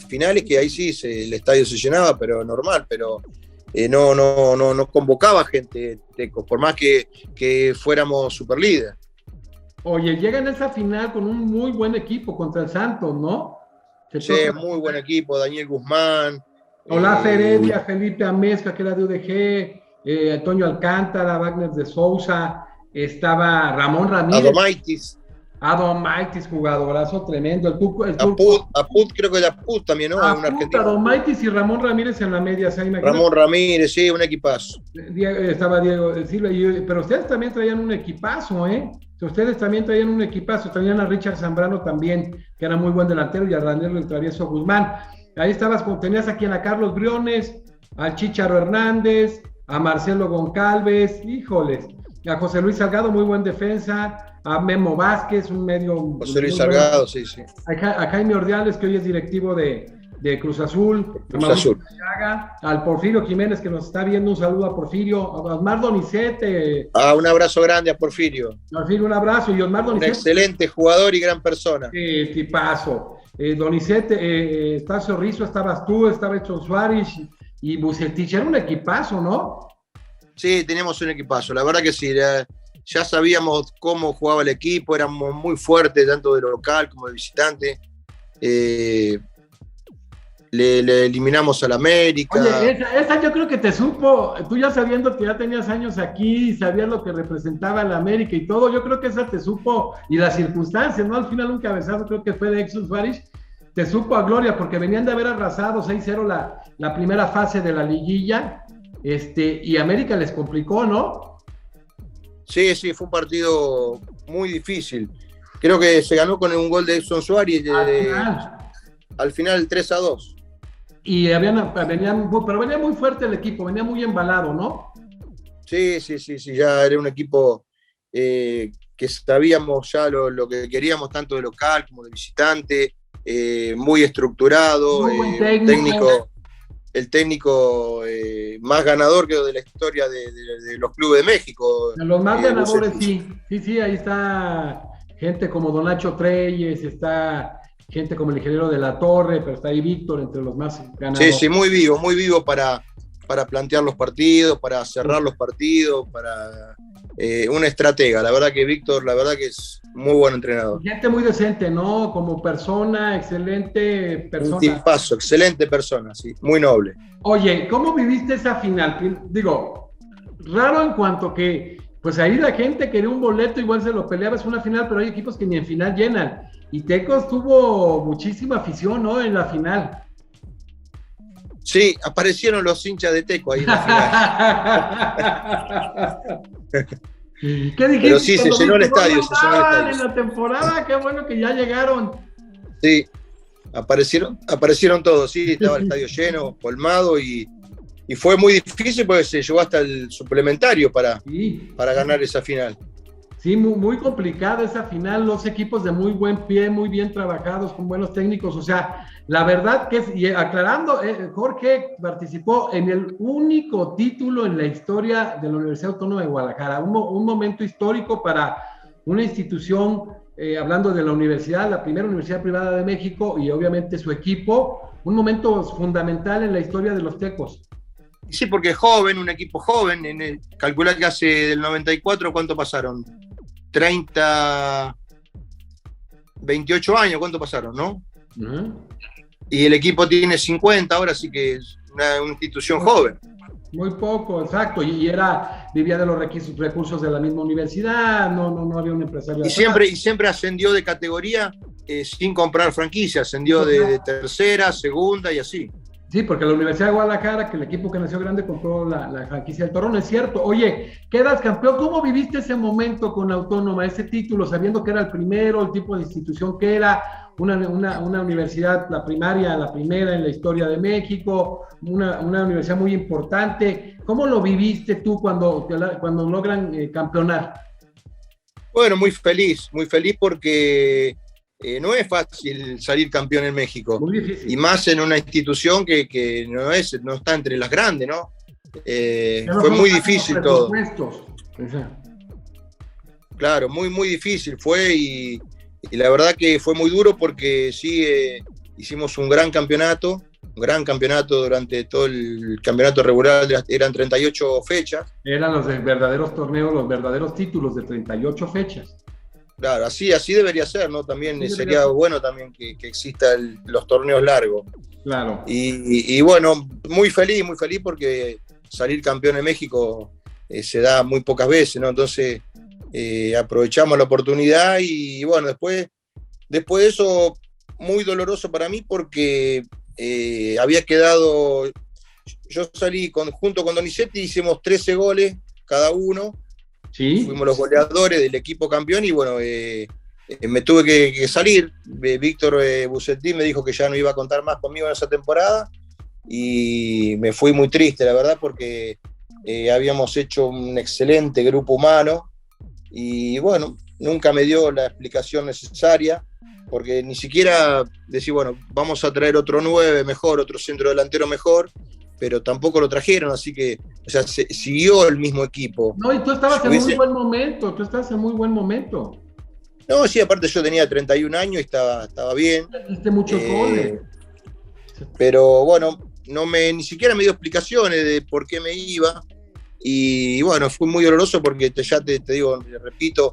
finales, que ahí sí el estadio se llenaba, pero normal, pero no convocaba gente, por más que fuéramos superlíder. Oye, llegan a esa final con un muy buen equipo contra el Santos, ¿no? Sí, muy buen equipo, Daniel Guzmán. Olaf Heredia, Felipe Amezcua, que era de UDG, Antonio Alcántara, Wagner de Sousa, estaba Ramón Ramírez. Adomaitis, jugadorazo tremendo. Apud, creo que era Apud también, ¿no? Un argentino. Adomaitis y Ramón Ramírez en la media. Ramón Ramírez, sí, un equipazo. Estaba Diego Silva, pero ustedes también traían un equipazo, ¿eh? Ustedes también traían un equipazo, traían a Richard Zambrano también, que era muy buen delantero, y a Daniel el Travieso Guzmán. Ahí tenías aquí a Carlos Briones, al Chícharo Hernández, a Marcelo Goncalves, híjoles, a José Luis Salgado, muy buen defensa, a Memo Vázquez, un medio... José Luis Salgado, sí. A Jaime Ordiales, que hoy es directivo de de Cruz Azul, Cruz Azul. al Porfirio Jiménez que nos está viendo, un saludo a Porfirio, a Osmar Donizete. Un abrazo grande a Porfirio. Porfirio, un abrazo, y Osmar Donizete. Un excelente jugador y gran persona. Tipazo. Donizete, Estacio Rizzo, estabas tú, estaba Edson Suárez y Bucetich, era un equipazo, ¿no? Sí, teníamos un equipazo, la verdad que sí, ya sabíamos cómo jugaba el equipo, éramos muy fuertes, tanto de local como de visitante. Le eliminamos al América. Oye, esa yo creo que te supo, tú ya sabiendo que ya tenías años aquí, sabías lo que representaba el América y todo, yo creo que esa te supo, y las circunstancias, ¿no? Al final un cabezazo creo que fue de Edson Suárez, te supo a gloria, porque venían de haber arrasado 6-0 la primera fase de la liguilla, y América les complicó, ¿no? Sí, fue un partido muy difícil. Creo que se ganó con un gol de Edson Suárez al final 3-2. Y pero venía muy fuerte el equipo, venía muy embalado, ¿no? Sí, ya era un equipo que sabíamos ya lo que queríamos, tanto de local como de visitante, muy estructurado, muy buen técnico. El técnico más ganador creo de la historia de los clubes de México. De los más ganadores, sí, ahí está gente como Don Nacho Treyes, está gente como el ingeniero de la Torre, pero está ahí Víctor entre los más ganadores. Sí, muy vivo para plantear los partidos, para cerrar los partidos, para una estratega. La verdad que Víctor, la verdad que es muy buen entrenador. Gente muy decente, ¿no? Como persona, excelente persona. Un tipazo, excelente persona, sí, muy noble. Oye, ¿cómo viviste esa final? Digo, raro en cuanto que, pues ahí la gente quería un boleto, igual se lo peleaba, es una final, pero hay equipos que ni en final llenan. Y Tecos tuvo muchísima afición, ¿no? En la final. Sí, aparecieron los hinchas de Teco ahí en la final. ¿Qué dijiste? Pero sí, se llenó el estadio. En la temporada, qué bueno que ya llegaron. Sí, aparecieron todos, sí, estaba el estadio lleno, colmado y fue muy difícil porque se llegó hasta el suplementario para ganar esa final. Sí, muy complicada esa final, los equipos de muy buen pie, muy bien trabajados, con buenos técnicos, o sea, la verdad que, y aclarando, Jorge participó en el único título en la historia de la Universidad Autónoma de Guadalajara, un momento histórico para una institución, hablando de la universidad, la primera universidad privada de México y obviamente su equipo, un momento fundamental en la historia de los Tecos. Sí, porque es joven, un equipo joven, calcular que hace del 94, ¿cuánto pasaron? 28 años, ¿cuánto pasaron, no? Y el equipo tiene 50 ahora, así que es una institución joven. Muy poco, exacto, vivía de los recursos de la misma universidad, no había un empresario. Y siempre ascendió de categoría sin comprar franquicia, ascendió de tercera, segunda y así. Sí, porque la Universidad de Guadalajara, que el equipo que nació grande compró la franquicia del Torreón, es cierto. Oye, quedas campeón, ¿cómo viviste ese momento con Autónoma, ese título, sabiendo que era el primero, el tipo de institución que era, una universidad, la primaria, la primera en la historia de México, una universidad muy importante? ¿Cómo lo viviste tú cuando logran campeonar? Bueno, muy feliz porque no es fácil salir campeón en México. Muy difícil. Y más en una institución que no está entre las grandes, ¿no? Fue muy difícil todo. Claro, muy difícil fue y la verdad que fue muy duro porque sí hicimos un gran campeonato durante todo el campeonato regular, eran 38 fechas. Eran los verdaderos torneos, los verdaderos títulos de 38 fechas. Claro, así debería ser, ¿no? También sí, sería bueno también que existan los torneos largos. Claro. Y bueno, muy feliz porque salir campeón en México se da muy pocas veces, ¿no? Entonces aprovechamos la oportunidad y bueno, después de eso, muy doloroso para mí porque había quedado, yo salí junto con Donizete, hicimos 13 goles cada uno. ¿Sí? Fuimos los goleadores del equipo campeón y bueno, me tuve que salir. Víctor Bucetich me dijo que ya no iba a contar más conmigo en esa temporada y me fui muy triste, la verdad, porque habíamos hecho un excelente grupo humano y bueno, nunca me dio la explicación necesaria porque ni siquiera decir, bueno, vamos a traer otro 9 mejor, otro centro delantero mejor, pero tampoco lo trajeron, así que, o sea, siguió el mismo equipo. No, y tú estabas en muy buen momento, No, sí, aparte yo tenía 31 años y estaba bien. Hiciste muchos goles. Pero bueno, ni siquiera me dio explicaciones de por qué me iba. Y bueno, fue muy doloroso porque ya te digo, repito,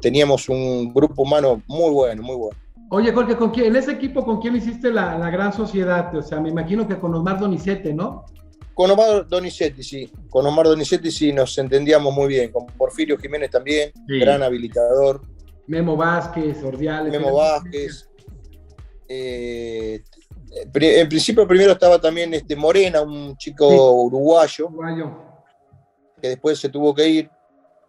teníamos un grupo humano muy bueno, muy bueno. Oye, Jorge, en ese equipo con quién hiciste la gran sociedad? O sea, me imagino que con Omar Donizete, ¿no? Con Omar Donizetti, sí. Con Omar Donizetti sí nos entendíamos muy bien. Con Porfirio Jiménez también, sí. Gran habilitador. Memo Vázquez, Ordiales. Memo Vázquez. En principio primero estaba también Morena, un chico uruguayo, que después se tuvo que ir.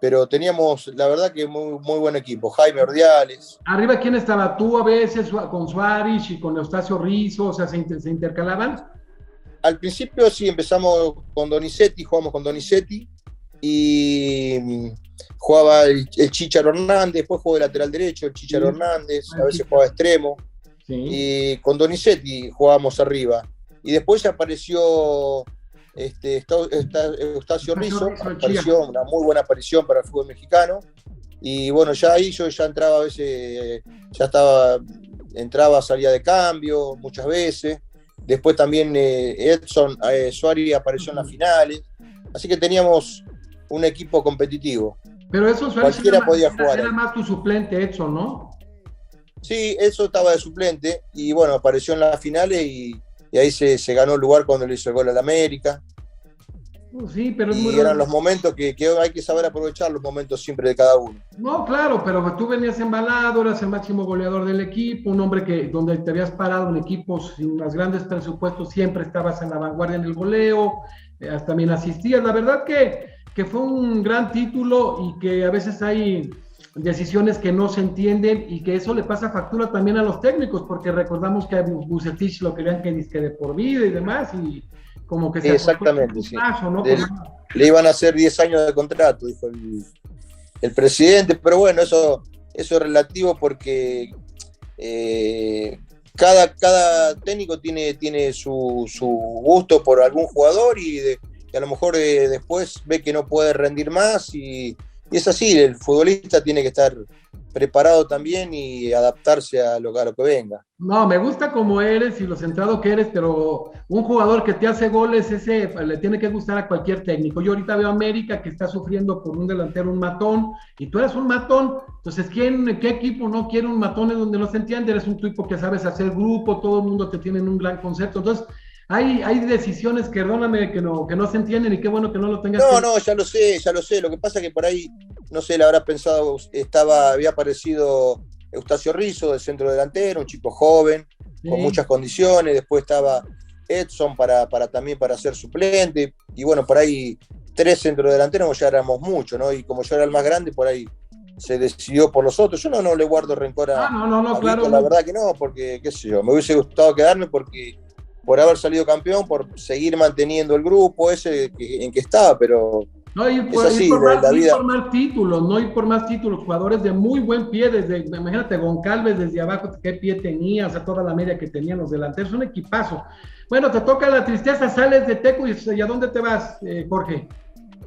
Pero teníamos, la verdad, que muy buen equipo. Jaime Ordiales. ¿Arriba quién estaba? ¿Tú a veces con Suárez y con Eustacio Rizzo? O sea, ¿se intercalaban? Al principio sí, empezamos con Donizetti, jugamos con Donizetti. Y jugaba el Chícharo Hernández, después jugó de lateral derecho el Chícharo Hernández, a veces jugaba extremo. Sí. Y con Donizetti jugábamos arriba. Y después apareció Eustacio Rizzo, apareció una muy buena aparición para el fútbol mexicano. Y bueno, ya ahí yo ya entraba a veces, entraba, salía de cambio muchas veces. Después también Edson Suárez apareció en las finales. Así que teníamos un equipo competitivo. Pero Edson Suárez cualquiera podía jugar. Era más tu suplente, Edson, ¿no? Sí, Edson estaba de suplente y bueno, apareció en las finales y ahí se ganó el lugar cuando le hizo el gol al América. Sí, pero y eran los momentos que hay que saber aprovechar, los momentos siempre de cada uno. No, claro, pero tú venías embalado, eras el máximo goleador del equipo, un hombre donde te habías parado en equipos sin más grandes presupuestos, siempre estabas en la vanguardia en el goleo, hasta bien asistías. La verdad que fue un gran título y que a veces hay decisiones que no se entienden y que eso le pasa factura también a los técnicos, porque recordamos que a Bucetich lo querían que de por vida y demás, y como que se exactamente, sí. Plazo, ¿no? Le iban a hacer 10 años de contrato, dijo el presidente, pero bueno, eso es relativo porque cada técnico tiene su gusto por algún jugador y a lo mejor después ve que no puede rendir más y es así, el futbolista tiene que estar preparado también y adaptarse a lo que venga. No, me gusta como eres y lo centrado que eres, pero un jugador que te hace goles, ese le tiene que gustar a cualquier técnico. Yo ahorita veo a América que está sufriendo por un delantero, un matón, y tú eres un matón. Entonces, ¿qué equipo no quiere un matón en donde no se entiende? Eres un tipo que sabes hacer grupo, todo el mundo te tiene en un gran concepto. Entonces, hay decisiones, perdóname, que no se entienden y qué bueno que no lo tengas. No, ya lo sé. Lo que pasa es que por ahí, no sé, le habrá pensado, había aparecido Eustacio Rizzo, del centro delantero, un chico joven, con muchas condiciones. Después estaba Edson también para ser suplente. Y bueno, por ahí 3 centrodelanteros ya éramos muchos, ¿no? Y como yo era el más grande, por ahí se decidió por los otros. Yo no le guardo rencor a claro. La verdad que no, porque, qué sé yo, me hubiese gustado quedarme por haber salido campeón, por seguir manteniendo el grupo ese en que estaba, pero es así, la vida. No ir por más títulos, jugadores de muy buen pie, imagínate, Goncalves desde abajo, qué pie tenía, o sea, toda la media que tenían los delanteros, un equipazo. Bueno, te toca la tristeza, sales de Teco y ¿a dónde te vas, Jorge?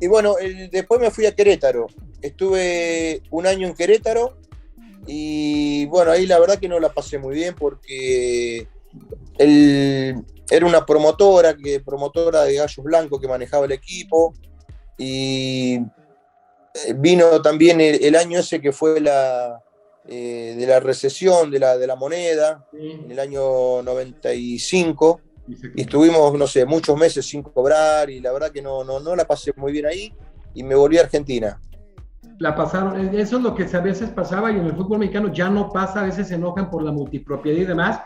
Y bueno, después me fui a Querétaro, estuve un año en Querétaro y bueno, ahí la verdad que no la pasé muy bien porque era una promotora de Gallos Blancos que manejaba el equipo y vino también el año ese que fue de la recesión de la moneda, en el año 95 y estuvimos, no sé, muchos meses sin cobrar y la verdad que no la pasé muy bien ahí y me volví a Argentina. La pasaron, eso es lo que a veces pasaba y en el fútbol mexicano ya no pasa, a veces se enojan por la multipropiedad y demás,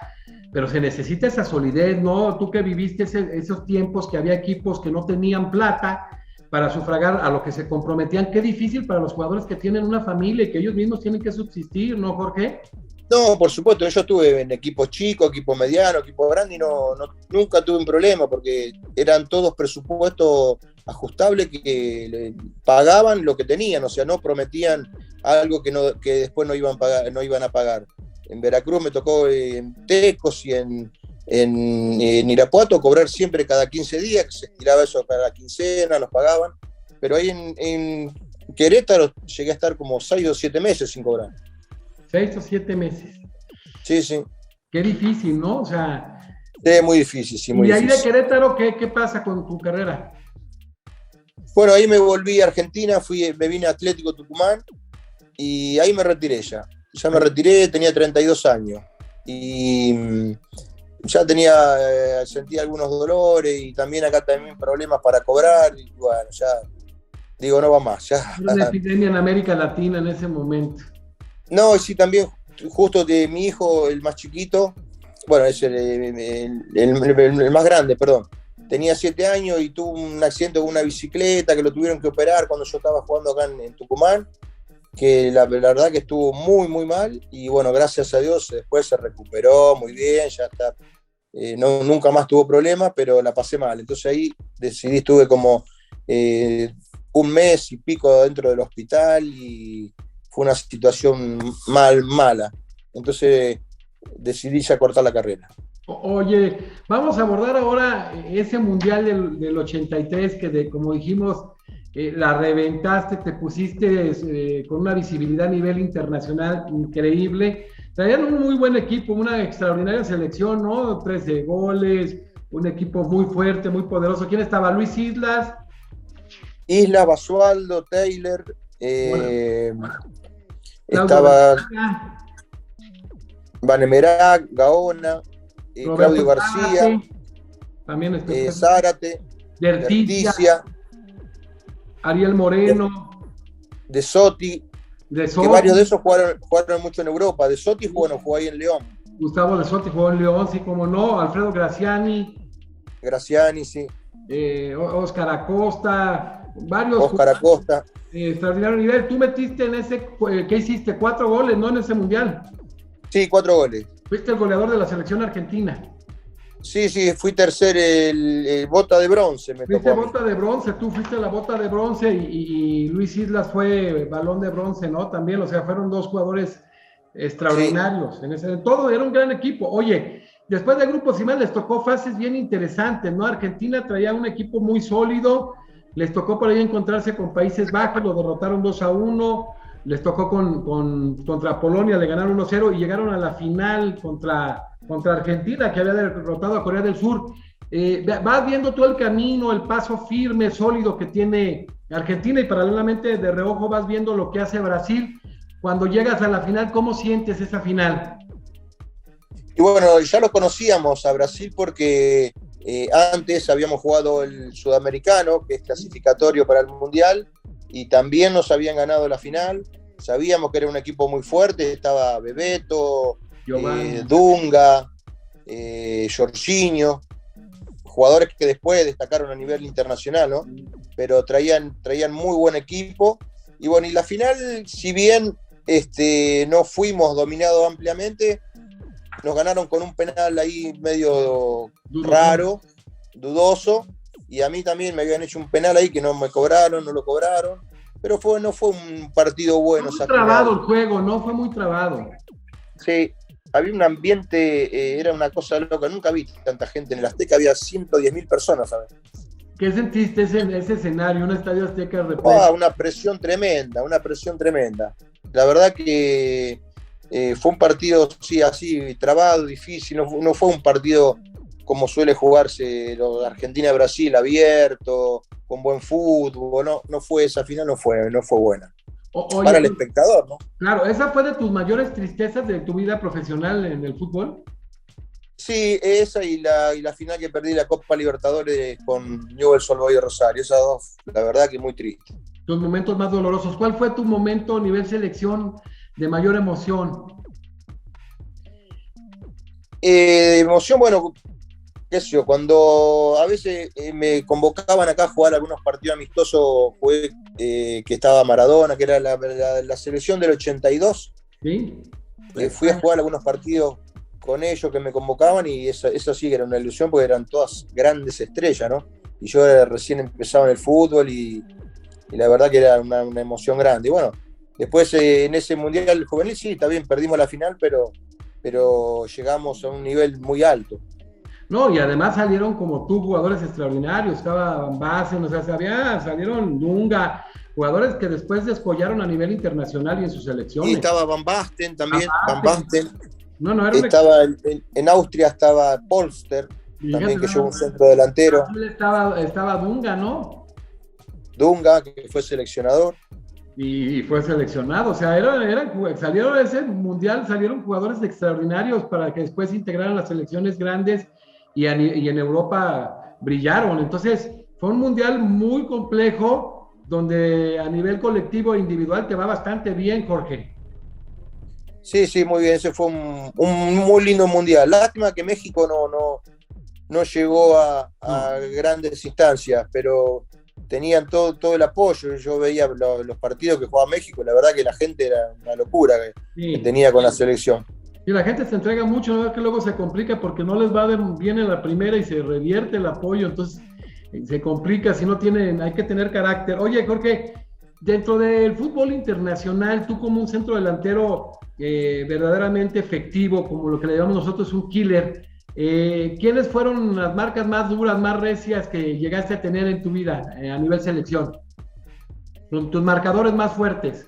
pero se necesita esa solidez, ¿no? Tú que viviste esos tiempos que había equipos que no tenían plata para sufragar a lo que se comprometían, qué difícil para los jugadores que tienen una familia y que ellos mismos tienen que subsistir, ¿no, Jorge? No, por supuesto, yo estuve en equipos chicos, equipos medianos, equipos grandes y nunca tuve un problema porque eran todos presupuestos ajustables que pagaban lo que tenían, o sea, no prometían algo que después no iban a pagar. en Veracruz, me tocó en Tecos y en Irapuato cobrar siempre cada 15 días, que se estiraba eso cada quincena, nos pagaban. Pero ahí en Querétaro llegué a estar como 6 o 7 meses sin cobrar. 6 o 7 meses. Sí, sí. Qué difícil, ¿no? O sea. Sí, muy difícil, sí, muy y ahí difícil. de Querétaro, ¿qué pasa con tu carrera? Bueno, ahí me volví a Argentina, me vine a Atlético Tucumán y ahí me retiré ya. Ya me retiré, tenía 32 años y ya sentía algunos dolores y también acá también problemas para cobrar y bueno, ya digo, no va más. Ya. Era una epidemia en América Latina en ese momento. No, sí, también justo de mi hijo, el más chiquito, bueno, es el más grande, perdón. Tenía 7 años y tuvo un accidente con una bicicleta que lo tuvieron que operar cuando yo estaba jugando acá en Tucumán, que la verdad que estuvo muy, muy mal y bueno, gracias a Dios después se recuperó muy bien, ya está, nunca más tuvo problemas, pero la pasé mal. Entonces ahí estuve como un mes y pico dentro del hospital y fue una situación mala. Entonces decidí ya cortar la carrera. Oye, vamos a abordar ahora ese Mundial del 83 que, como dijimos, la reventaste, te pusiste con una visibilidad a nivel internacional increíble. Traían un muy buen equipo, una extraordinaria selección, ¿no? 13 goles, un equipo muy fuerte, muy poderoso. ¿Quién estaba? Luis Islas. Basualdo, Taylor, estaba Vanemerac, Gaona, Claudio García, Zárate, también Zárate, Derticia, Ariel Moreno, De Sotti, que varios de esos jugaron mucho en Europa. De Sotti jugó ahí en León. Gustavo De Sotti jugó en León, sí, como no. Alfredo Graciani, sí. Óscar Acosta, varios. Óscar Acosta. Extraordinario nivel. Tú metiste en ese, ¿qué hiciste? 4 goles, ¿no? En ese mundial. Sí, 4 goles. Fuiste el goleador de la selección argentina. Sí, fui tercer el bota de bronce. Fuiste bota de bronce, tú fuiste la bota de bronce y Luis Islas fue balón de bronce, ¿no? También, o sea, fueron 2 jugadores extraordinarios. Sí. Todo era un gran equipo. Oye, después de grupos y más les tocó fases bien interesantes, ¿no? Argentina traía un equipo muy sólido, les tocó por ahí encontrarse con Países Bajos, lo derrotaron 2-1, les tocó contra Polonia, le ganaron 1-0 y llegaron a la final contra Argentina, que había derrotado a Corea del Sur. Vas viendo todo el camino, el paso firme, sólido que tiene Argentina y paralelamente de reojo vas viendo lo que hace Brasil. Cuando llegas a la final, ¿cómo sientes esa final? Y bueno, ya lo conocíamos a Brasil porque antes habíamos jugado el Sudamericano, que es clasificatorio para el Mundial, y también nos habían ganado la final. Sabíamos que era un equipo muy fuerte, estaba Bebeto, Dunga, Jorginho, jugadores que después destacaron a nivel internacional, ¿no? Pero traían muy buen equipo. Y bueno, y la final, si bien no fuimos dominados ampliamente, nos ganaron con un penal ahí medio raro, dudoso, y a mí también me habían hecho un penal ahí que no lo cobraron, pero no fue un partido bueno. Fue muy trabado el juego, ¿no? Fue muy trabado. Sí, había un ambiente, era una cosa loca, nunca vi tanta gente en el Azteca, había 110.000 personas, ¿sabes? ¿Qué sentiste ese escenario, un estadio Azteca repleto? Una presión tremenda. La verdad que fue un partido sí, así, trabado, difícil, no fue un partido como suele jugarse Argentina-Brasil, abierto, con buen fútbol, no fue esa final, no fue buena. Oye, para el espectador, ¿no? Claro, ¿esa fue de tus mayores tristezas de tu vida profesional en el fútbol? Sí, esa y la final que perdí la Copa Libertadores con Newell's Old Boys Rosario, esas dos, la verdad que muy triste. Tus momentos más dolorosos, ¿cuál fue tu momento a nivel selección de mayor emoción? Emoción, bueno, qué sé yo, cuando a veces me convocaban acá a jugar algunos partidos amistosos, que estaba Maradona, que era la selección del 82. ¿Sí? Fui a jugar algunos partidos con ellos que me convocaban y eso sí que era una ilusión porque eran todas grandes estrellas, ¿no? Y yo recién empezaba en el fútbol y la verdad que era una emoción grande. Y bueno, después en ese Mundial Juvenil sí, también perdimos la final, pero pero llegamos a un nivel muy alto. No, y además salieron como tú jugadores extraordinarios, estaba Van Basten, o sea, salieron Dunga, jugadores que después descollaron a nivel internacional y en sus Y selecciones. estaba Van Basten también, Van Aparte, Basten. no, no, era un Estaba en Austria estaba Polster, también que llegó un centro delantero. estaba Dunga, ¿no? Dunga, que fue seleccionador. Y fue seleccionado, o sea, salieron de ese mundial, salieron jugadores extraordinarios para que después se integraran las selecciones grandes y en Europa brillaron. Entonces, fue un mundial muy complejo, donde a nivel colectivo e individual te va bastante bien, Jorge. Sí, sí, muy bien, ese fue un muy lindo mundial. Lástima que México no llegó a grandes instancias, pero tenían todo el apoyo. Yo veía los partidos que jugaba México, la verdad que la gente era una locura que tenía con la selección. Y la gente se entrega mucho, ¿no? Que luego se complica porque no les va bien en la primera y se revierte el apoyo, entonces se complica si no tienen, hay que tener carácter. Oye, Jorge, dentro del fútbol internacional, tú como un centro delantero verdaderamente efectivo, como lo que le llamamos nosotros un killer, ¿quiénes fueron las marcas más duras, más recias que llegaste a tener en tu vida a nivel selección? Tus marcadores más fuertes.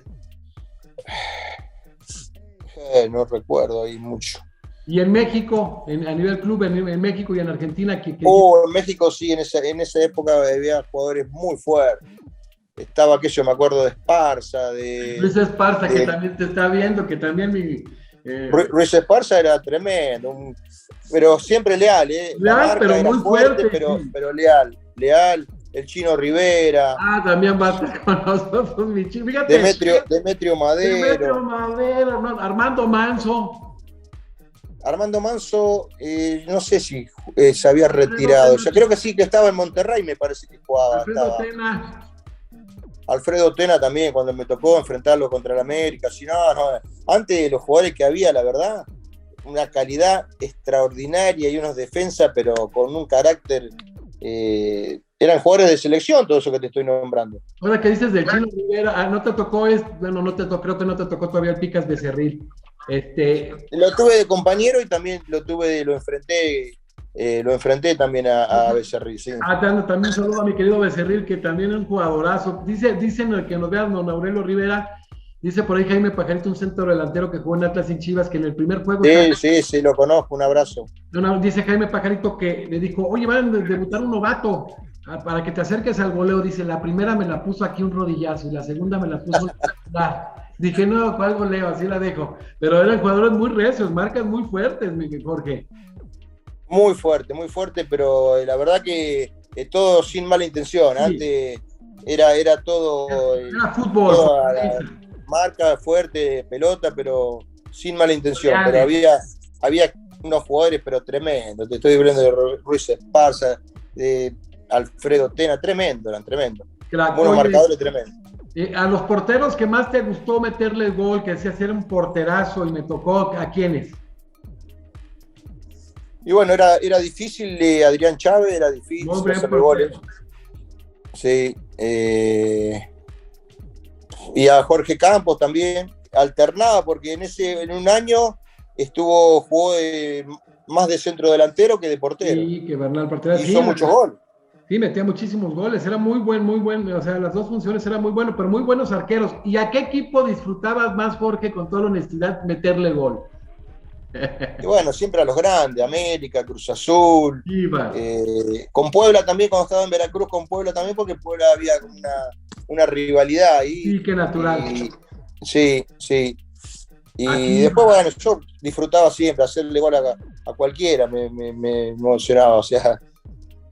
No recuerdo ahí mucho. Y en México, a nivel club, en México y en Argentina. En México sí, en esa época había jugadores muy fuertes. Estaba aquello, me acuerdo de Esparza, Luis Esparza, que también te está viendo, que también Luis Esparza era tremendo, pero siempre leal, ¿eh? Leal, pero muy fuerte, pero leal. El Chino Rivera. También va a estar con nosotros, mi chico. Fíjate. Demetrio Madero. No, Armando Manso. Armando Manso, no sé si se había retirado. Yo creo que sí, que estaba en Monterrey, me parece que jugaba. Alfredo Tena también, cuando me tocó enfrentarlo contra el América. Si no, antes de los jugadores que había, la verdad, una calidad extraordinaria y unos defensas, pero con un carácter. Eran jugadores de selección, todo eso que te estoy nombrando. Ahora que dices del Chino Rivera, no te tocó, no te tocó, creo que no te tocó todavía el Picas Becerril. Lo tuve de compañero y también lo enfrenté también a Becerril, sí. También un saludo a mi querido Becerril, que también es un jugadorazo. Dicen que nos vean don Aurelio Rivera, dice por ahí Jaime Pajarito, un centro delantero que jugó en Atlas y Chivas, que en el primer juego... Sí, lo conozco, un abrazo. Dice Jaime Pajarito que le dijo, oye, van a debutar un novato, para que te acerques al goleo. Dice, la primera me la puso aquí un rodillazo y la segunda me la puso Dije, no, ¿cuál goleo? Así la dejo. Pero eran jugadores muy recios, marcas muy fuertes, Jorge. Muy fuerte, pero la verdad que todo sin mala intención. Sí. Antes era todo... Era fútbol. Marca fuerte, pelota, pero sin mala intención. Pero había unos jugadores, pero tremendos. Te estoy hablando de Ruiz Esparza, de Alfredo Tena, eran tremendos. Unos marcadores tremendos. A los porteros que más te gustó meterle el gol, que decías era un porterazo y me tocó, ¿a quiénes? Y bueno, era difícil, Adrián Chávez, era difícil hacerle goles. Sí. Y a Jorge Campos también, alternaba, porque en un año jugó más de centro delantero que de portero. Sí, que Bernal Portera. Hizo muchos goles. Sí, metía muchísimos goles, era muy buen, o sea, las dos funciones eran muy buenos, pero muy buenos arqueros. ¿Y a qué equipo disfrutabas más, Jorge, con toda la honestidad, meterle gol? Y bueno, siempre a los grandes, América, Cruz Azul, con Puebla también, cuando estaba en Veracruz, con Puebla también, porque en Puebla había una rivalidad ahí. Sí, qué natural. Sí. Y después, bueno, yo disfrutaba siempre, hacerle gol a cualquiera, me emocionaba, o sea...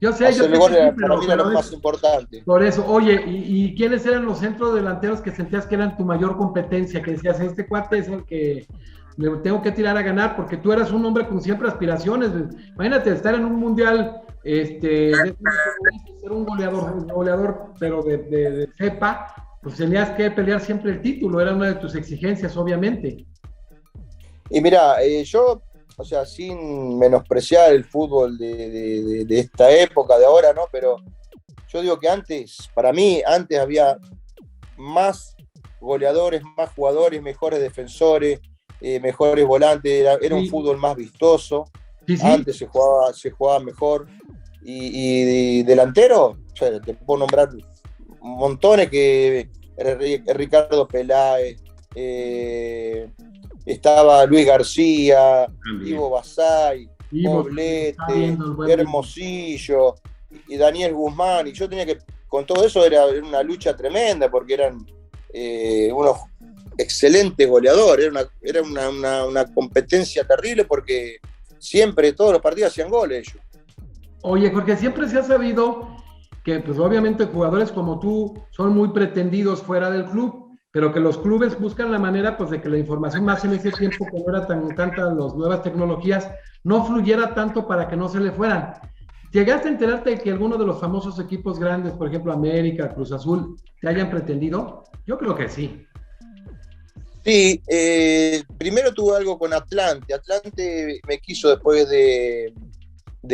Yo sé, para mí era lo más importante. Por eso, oye, ¿y quiénes eran los centros delanteros que sentías que eran tu mayor competencia? Que decías, este cuate es el que le tengo que tirar a ganar, porque tú eras un hombre con siempre aspiraciones. Imagínate estar en un mundial, ser un goleador, pero de cepa, pues tenías que pelear siempre el título, era una de tus exigencias, obviamente. Y mira, yo... O sea, sin menospreciar el fútbol de esta época, de ahora, ¿no? Pero yo digo que antes había más goleadores, más jugadores, mejores defensores, mejores volantes, era un Sí, fútbol más vistoso. sí, sí. Antes se jugaba mejor. Y delantero, o sea, te puedo nombrar montones que Ricardo Peláez, estaba Luis García, También. Ivo Basay, Ivo también está Poblete, viendo el buen Ivo. Hermosillo y Daniel Guzmán. Y yo tenía que, con todo eso era una lucha tremenda porque eran unos excelentes goleadores, una competencia terrible porque siempre, todos los partidos hacían goles ellos. Oye, Jorge, siempre se ha sabido que, pues obviamente, jugadores como tú son muy pretendidos fuera del club, pero que los clubes buscan la manera, pues, de que la información más en ese tiempo, que no era tan tanta las nuevas tecnologías, no fluyera tanto para que no se le fueran. ¿Llegaste a enterarte de que alguno de los famosos equipos grandes, por ejemplo, América, Cruz Azul, te hayan pretendido? Yo creo que sí. Sí, primero tuve algo con Atlante. Atlante me quiso después de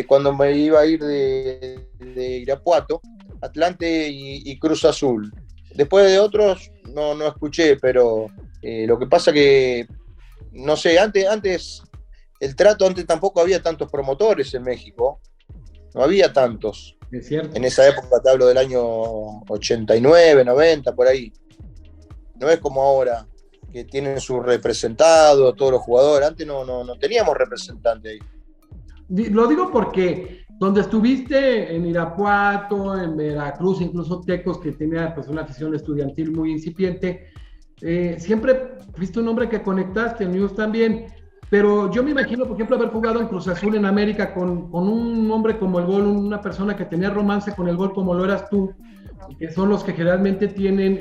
cuando me iba a ir de Irapuato, Atlante y Cruz Azul. Después de otros no escuché, pero lo que pasa que, no sé, antes el trato, antes tampoco había tantos promotores en México, no había tantos. Es cierto. En esa época te hablo del año 89, 90, por ahí. No es como ahora, que tienen sus representados, todos los jugadores. Antes no teníamos representante ahí. Lo digo porque donde estuviste en Irapuato, en Veracruz, incluso Tecos, que tenía pues una afición estudiantil muy incipiente, siempre fuiste un hombre que conectaste, en News también, pero yo me imagino, por ejemplo, haber jugado en Cruz Azul en América con un hombre como el gol, una persona que tenía romance con el gol como lo eras tú, que son los que generalmente tienen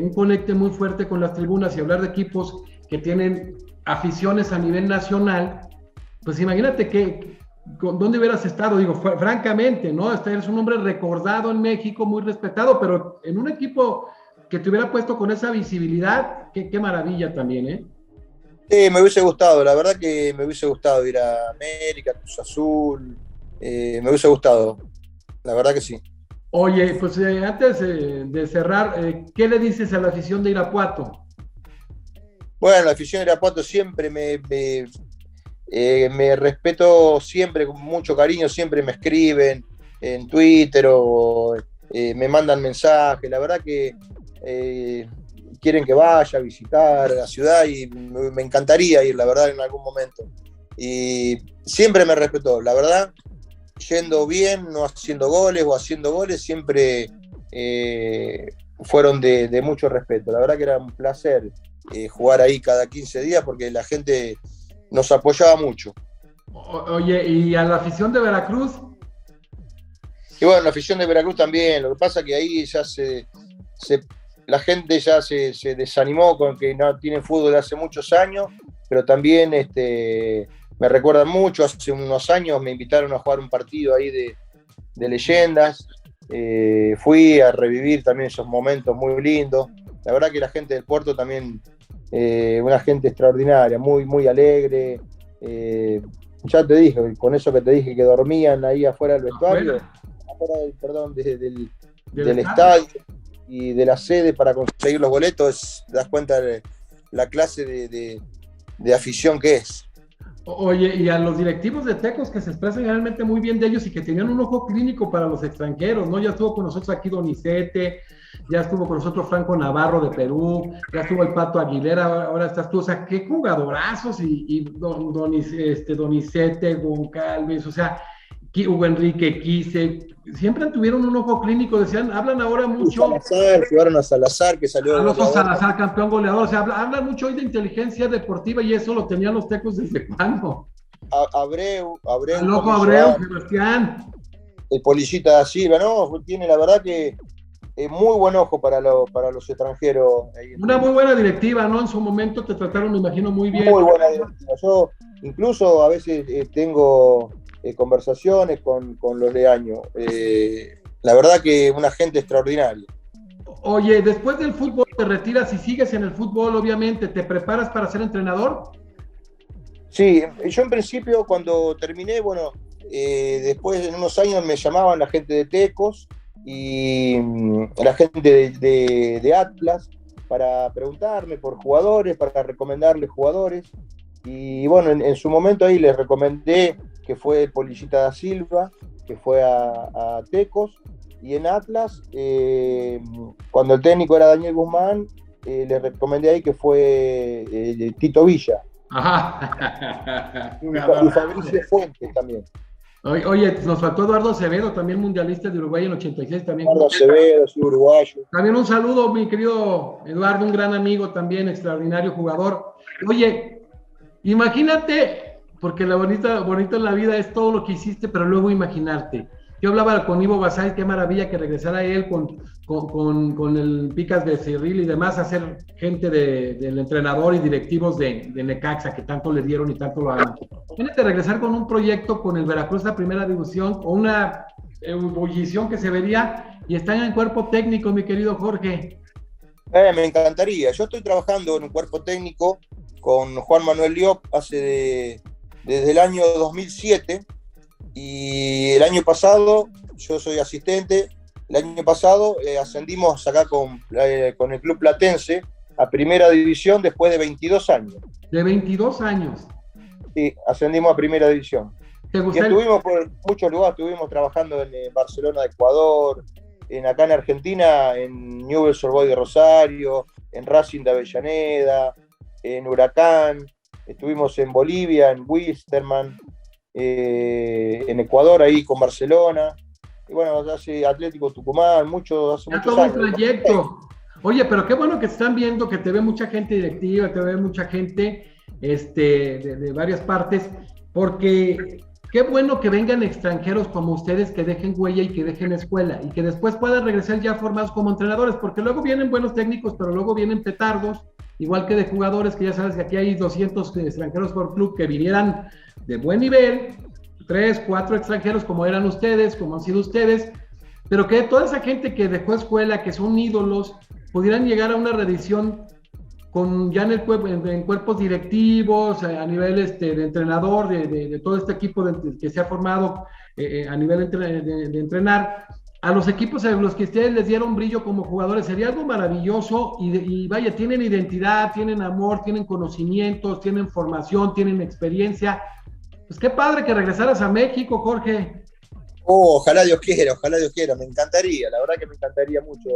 un conecte muy fuerte con las tribunas, y hablar de equipos que tienen aficiones a nivel nacional. Pues imagínate que, ¿dónde hubieras estado? Digo, francamente, ¿no? Eres un hombre recordado en México, muy respetado, pero en un equipo que te hubiera puesto con esa visibilidad, qué maravilla también, ¿eh? Me hubiese gustado, la verdad que me hubiese gustado ir a América, Cruz Azul, me hubiese gustado, la verdad que sí. Oye, pues antes de cerrar, ¿qué le dices a la afición de Irapuato? Bueno, la afición de Irapuato siempre me respeto siempre con mucho cariño, siempre me escriben en Twitter o me mandan mensajes, la verdad que quieren que vaya a visitar la ciudad y me encantaría ir, la verdad, en algún momento. Y siempre me respetó, la verdad, yendo bien, no haciendo goles o haciendo goles, siempre fueron de mucho respeto. La verdad que era un placer jugar ahí cada 15 días porque la gente nos apoyaba mucho. Oye, ¿y a la afición de Veracruz? Y bueno, la afición de Veracruz también, lo que pasa que ahí ya la gente ya se desanimó con que no tienen fútbol hace muchos años, pero también me recuerdan mucho, hace unos años me invitaron a jugar un partido ahí de leyendas, fui a revivir también esos momentos muy lindos. La verdad que la gente del puerto también, una gente extraordinaria, muy, muy alegre. Ya te dije, con eso que te dije que dormían ahí afuera del vestuario, perdón, del estadio y de la sede para conseguir los boletos, te das cuenta de la clase de afición que es. Oye, y a los directivos de Tecos, que se expresan realmente muy bien de ellos y que tenían un ojo clínico para los extranjeros, ¿no? Ya estuvo con nosotros aquí Donizete, ya estuvo con nosotros Franco Navarro de Perú, ya estuvo el Pato Aguilera, ahora estás tú. O sea, qué jugadorazos, y Donizete, Goncalves, o sea, Hugo Enrique Quise, siempre tuvieron un ojo clínico. Decían, hablan ahora mucho. Salazar, jugaron a Salazar, que salió de Alonso goleador. Salazar, campeón goleador. O sea, hablan mucho hoy de inteligencia deportiva, y eso lo tenían los Tecos desde cuándo. Abreu, Al Loco Polillo, Abreu, Sebastián. el Polillita da Silva, ¿no? Tiene la verdad que muy buen ojo para los extranjeros. Una muy buena directiva, ¿no? En su momento te trataron, me imagino, muy bien. Muy buena directiva. Yo incluso a veces tengo conversaciones con los de año. La verdad que una gente extraordinaria. Oye, después del fútbol te retiras y sigues en el fútbol, obviamente. ¿Te preparas para ser entrenador? Sí, yo en principio cuando terminé, bueno, después en unos años me llamaban la gente de Tecos y la gente de Atlas para preguntarme por jugadores, para recomendarles jugadores. Y bueno, en su momento ahí les recomendé que fue el Polillita da Silva, que fue a Tecos, y en Atlas, cuando el técnico era Daniel Guzmán, les recomendé ahí que fue Tito Villa. Ajá. Y Fabricio Fuentes también. Oye, nos faltó Eduardo Acevedo, también mundialista de Uruguay en 86. También. Eduardo Acevedo, sí, uruguayo. También un saludo, mi querido Eduardo, un gran amigo también, extraordinario jugador. Oye, imagínate, porque lo bonito en la vida es todo lo que hiciste, pero luego imaginarte. Yo hablaba con Ivo Basay, qué maravilla que regresara él con el Picas de Cerril y demás, a ser gente del entrenador y directivos de Necaxa, que tanto le dieron y tanto lo aman. Imagínate regresar con un proyecto con el Veracruz a primera división, o una ebullición que se vería, y están en cuerpo técnico, mi querido Jorge. Me encantaría. Yo estoy trabajando en un cuerpo técnico con Juan Manuel Liop desde el año 2007, y el año pasado, yo soy asistente, el año pasado ascendimos acá con el Club Platense a primera división después de 22 años. ¿De 22 años? Sí, ascendimos a primera división. ¿Te Y gustaría? estuvimos por muchos lugares, estuvimos trabajando en Barcelona de Ecuador, acá en Argentina, en Newell's Old Boys de Rosario, en Racing de Avellaneda, en Huracán, estuvimos en Bolivia, en Wilstermann, en Ecuador ahí con Barcelona, y bueno, hace Atlético Tucumán, hace muchos todo años. un trayecto. Oye, pero qué bueno que están viendo, que te ve mucha gente directiva, te ve mucha gente de varias partes, porque qué bueno que vengan extranjeros como ustedes, que dejen huella y que dejen escuela, y que después puedan regresar ya formados como entrenadores, porque luego vienen buenos técnicos, pero luego vienen petardos, igual que de jugadores, que ya sabes que aquí hay 200 extranjeros por club que vinieran de buen nivel, 3, 4 extranjeros como eran ustedes, como han sido ustedes, pero que toda esa gente que dejó escuela, que son ídolos, pudieran llegar a una reedición con ya en cuerpos directivos, a nivel de entrenador, de todo este equipo que se ha formado a nivel de entrenar, a los equipos a los que ustedes les dieron brillo como jugadores, sería algo maravilloso, y vaya, tienen identidad, tienen amor, tienen conocimientos, tienen formación, tienen experiencia. Pues qué padre que regresaras a México, Jorge. Ojalá Dios quiera, me encantaría, la verdad que me encantaría mucho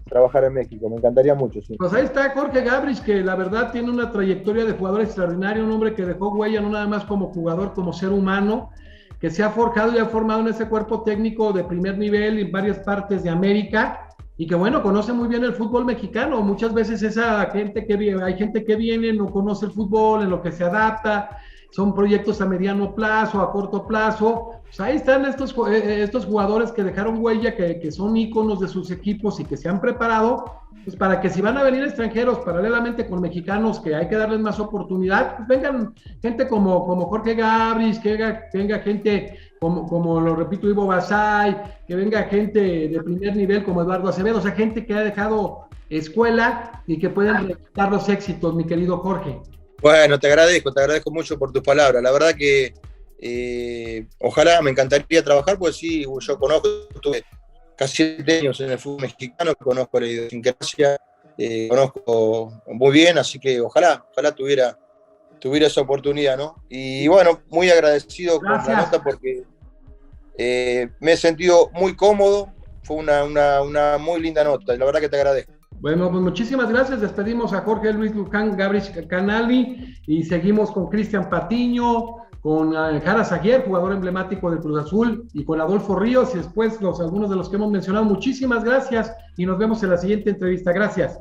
trabajar en México, me encantaría mucho, sí. Pues ahí está Jorge Gabrich, que la verdad tiene una trayectoria de jugador extraordinario, un hombre que dejó huella no nada más como jugador, como ser humano, que se ha forjado y ha formado en ese cuerpo técnico de primer nivel en varias partes de América, y que bueno, conoce muy bien el fútbol mexicano. Muchas veces hay gente que viene, no conoce el fútbol, en lo que se adapta, son proyectos a mediano plazo, a corto plazo. Pues ahí están estos jugadores que dejaron huella, que son íconos de sus equipos y que se han preparado, pues para que si van a venir extranjeros paralelamente con mexicanos, que hay que darles más oportunidad, pues vengan gente como Jorge Gabrich, que venga gente como lo repito, Ivo Basay, que venga gente de primer nivel como Eduardo Acevedo, o sea, gente que ha dejado escuela y que pueden replicar los éxitos, mi querido Jorge. Bueno, te agradezco mucho por tus palabras. La verdad que ojalá, me encantaría trabajar, pues sí, yo tuve casi 7 años en el fútbol mexicano, conozco la idiosincrasia, conozco muy bien, así que ojalá tuviera esa oportunidad, ¿no? Y bueno, muy agradecido con la nota porque me he sentido muy cómodo, fue una muy linda nota, y la verdad que te agradezco. Bueno, pues muchísimas gracias. Despedimos a Jorge Luis Luján Gabrich Canali y seguimos con Cristian Patiño, con Jara Zaguer, jugador emblemático del Cruz Azul, y con Adolfo Ríos, y después algunos de los que hemos mencionado. Muchísimas gracias y nos vemos en la siguiente entrevista. Gracias.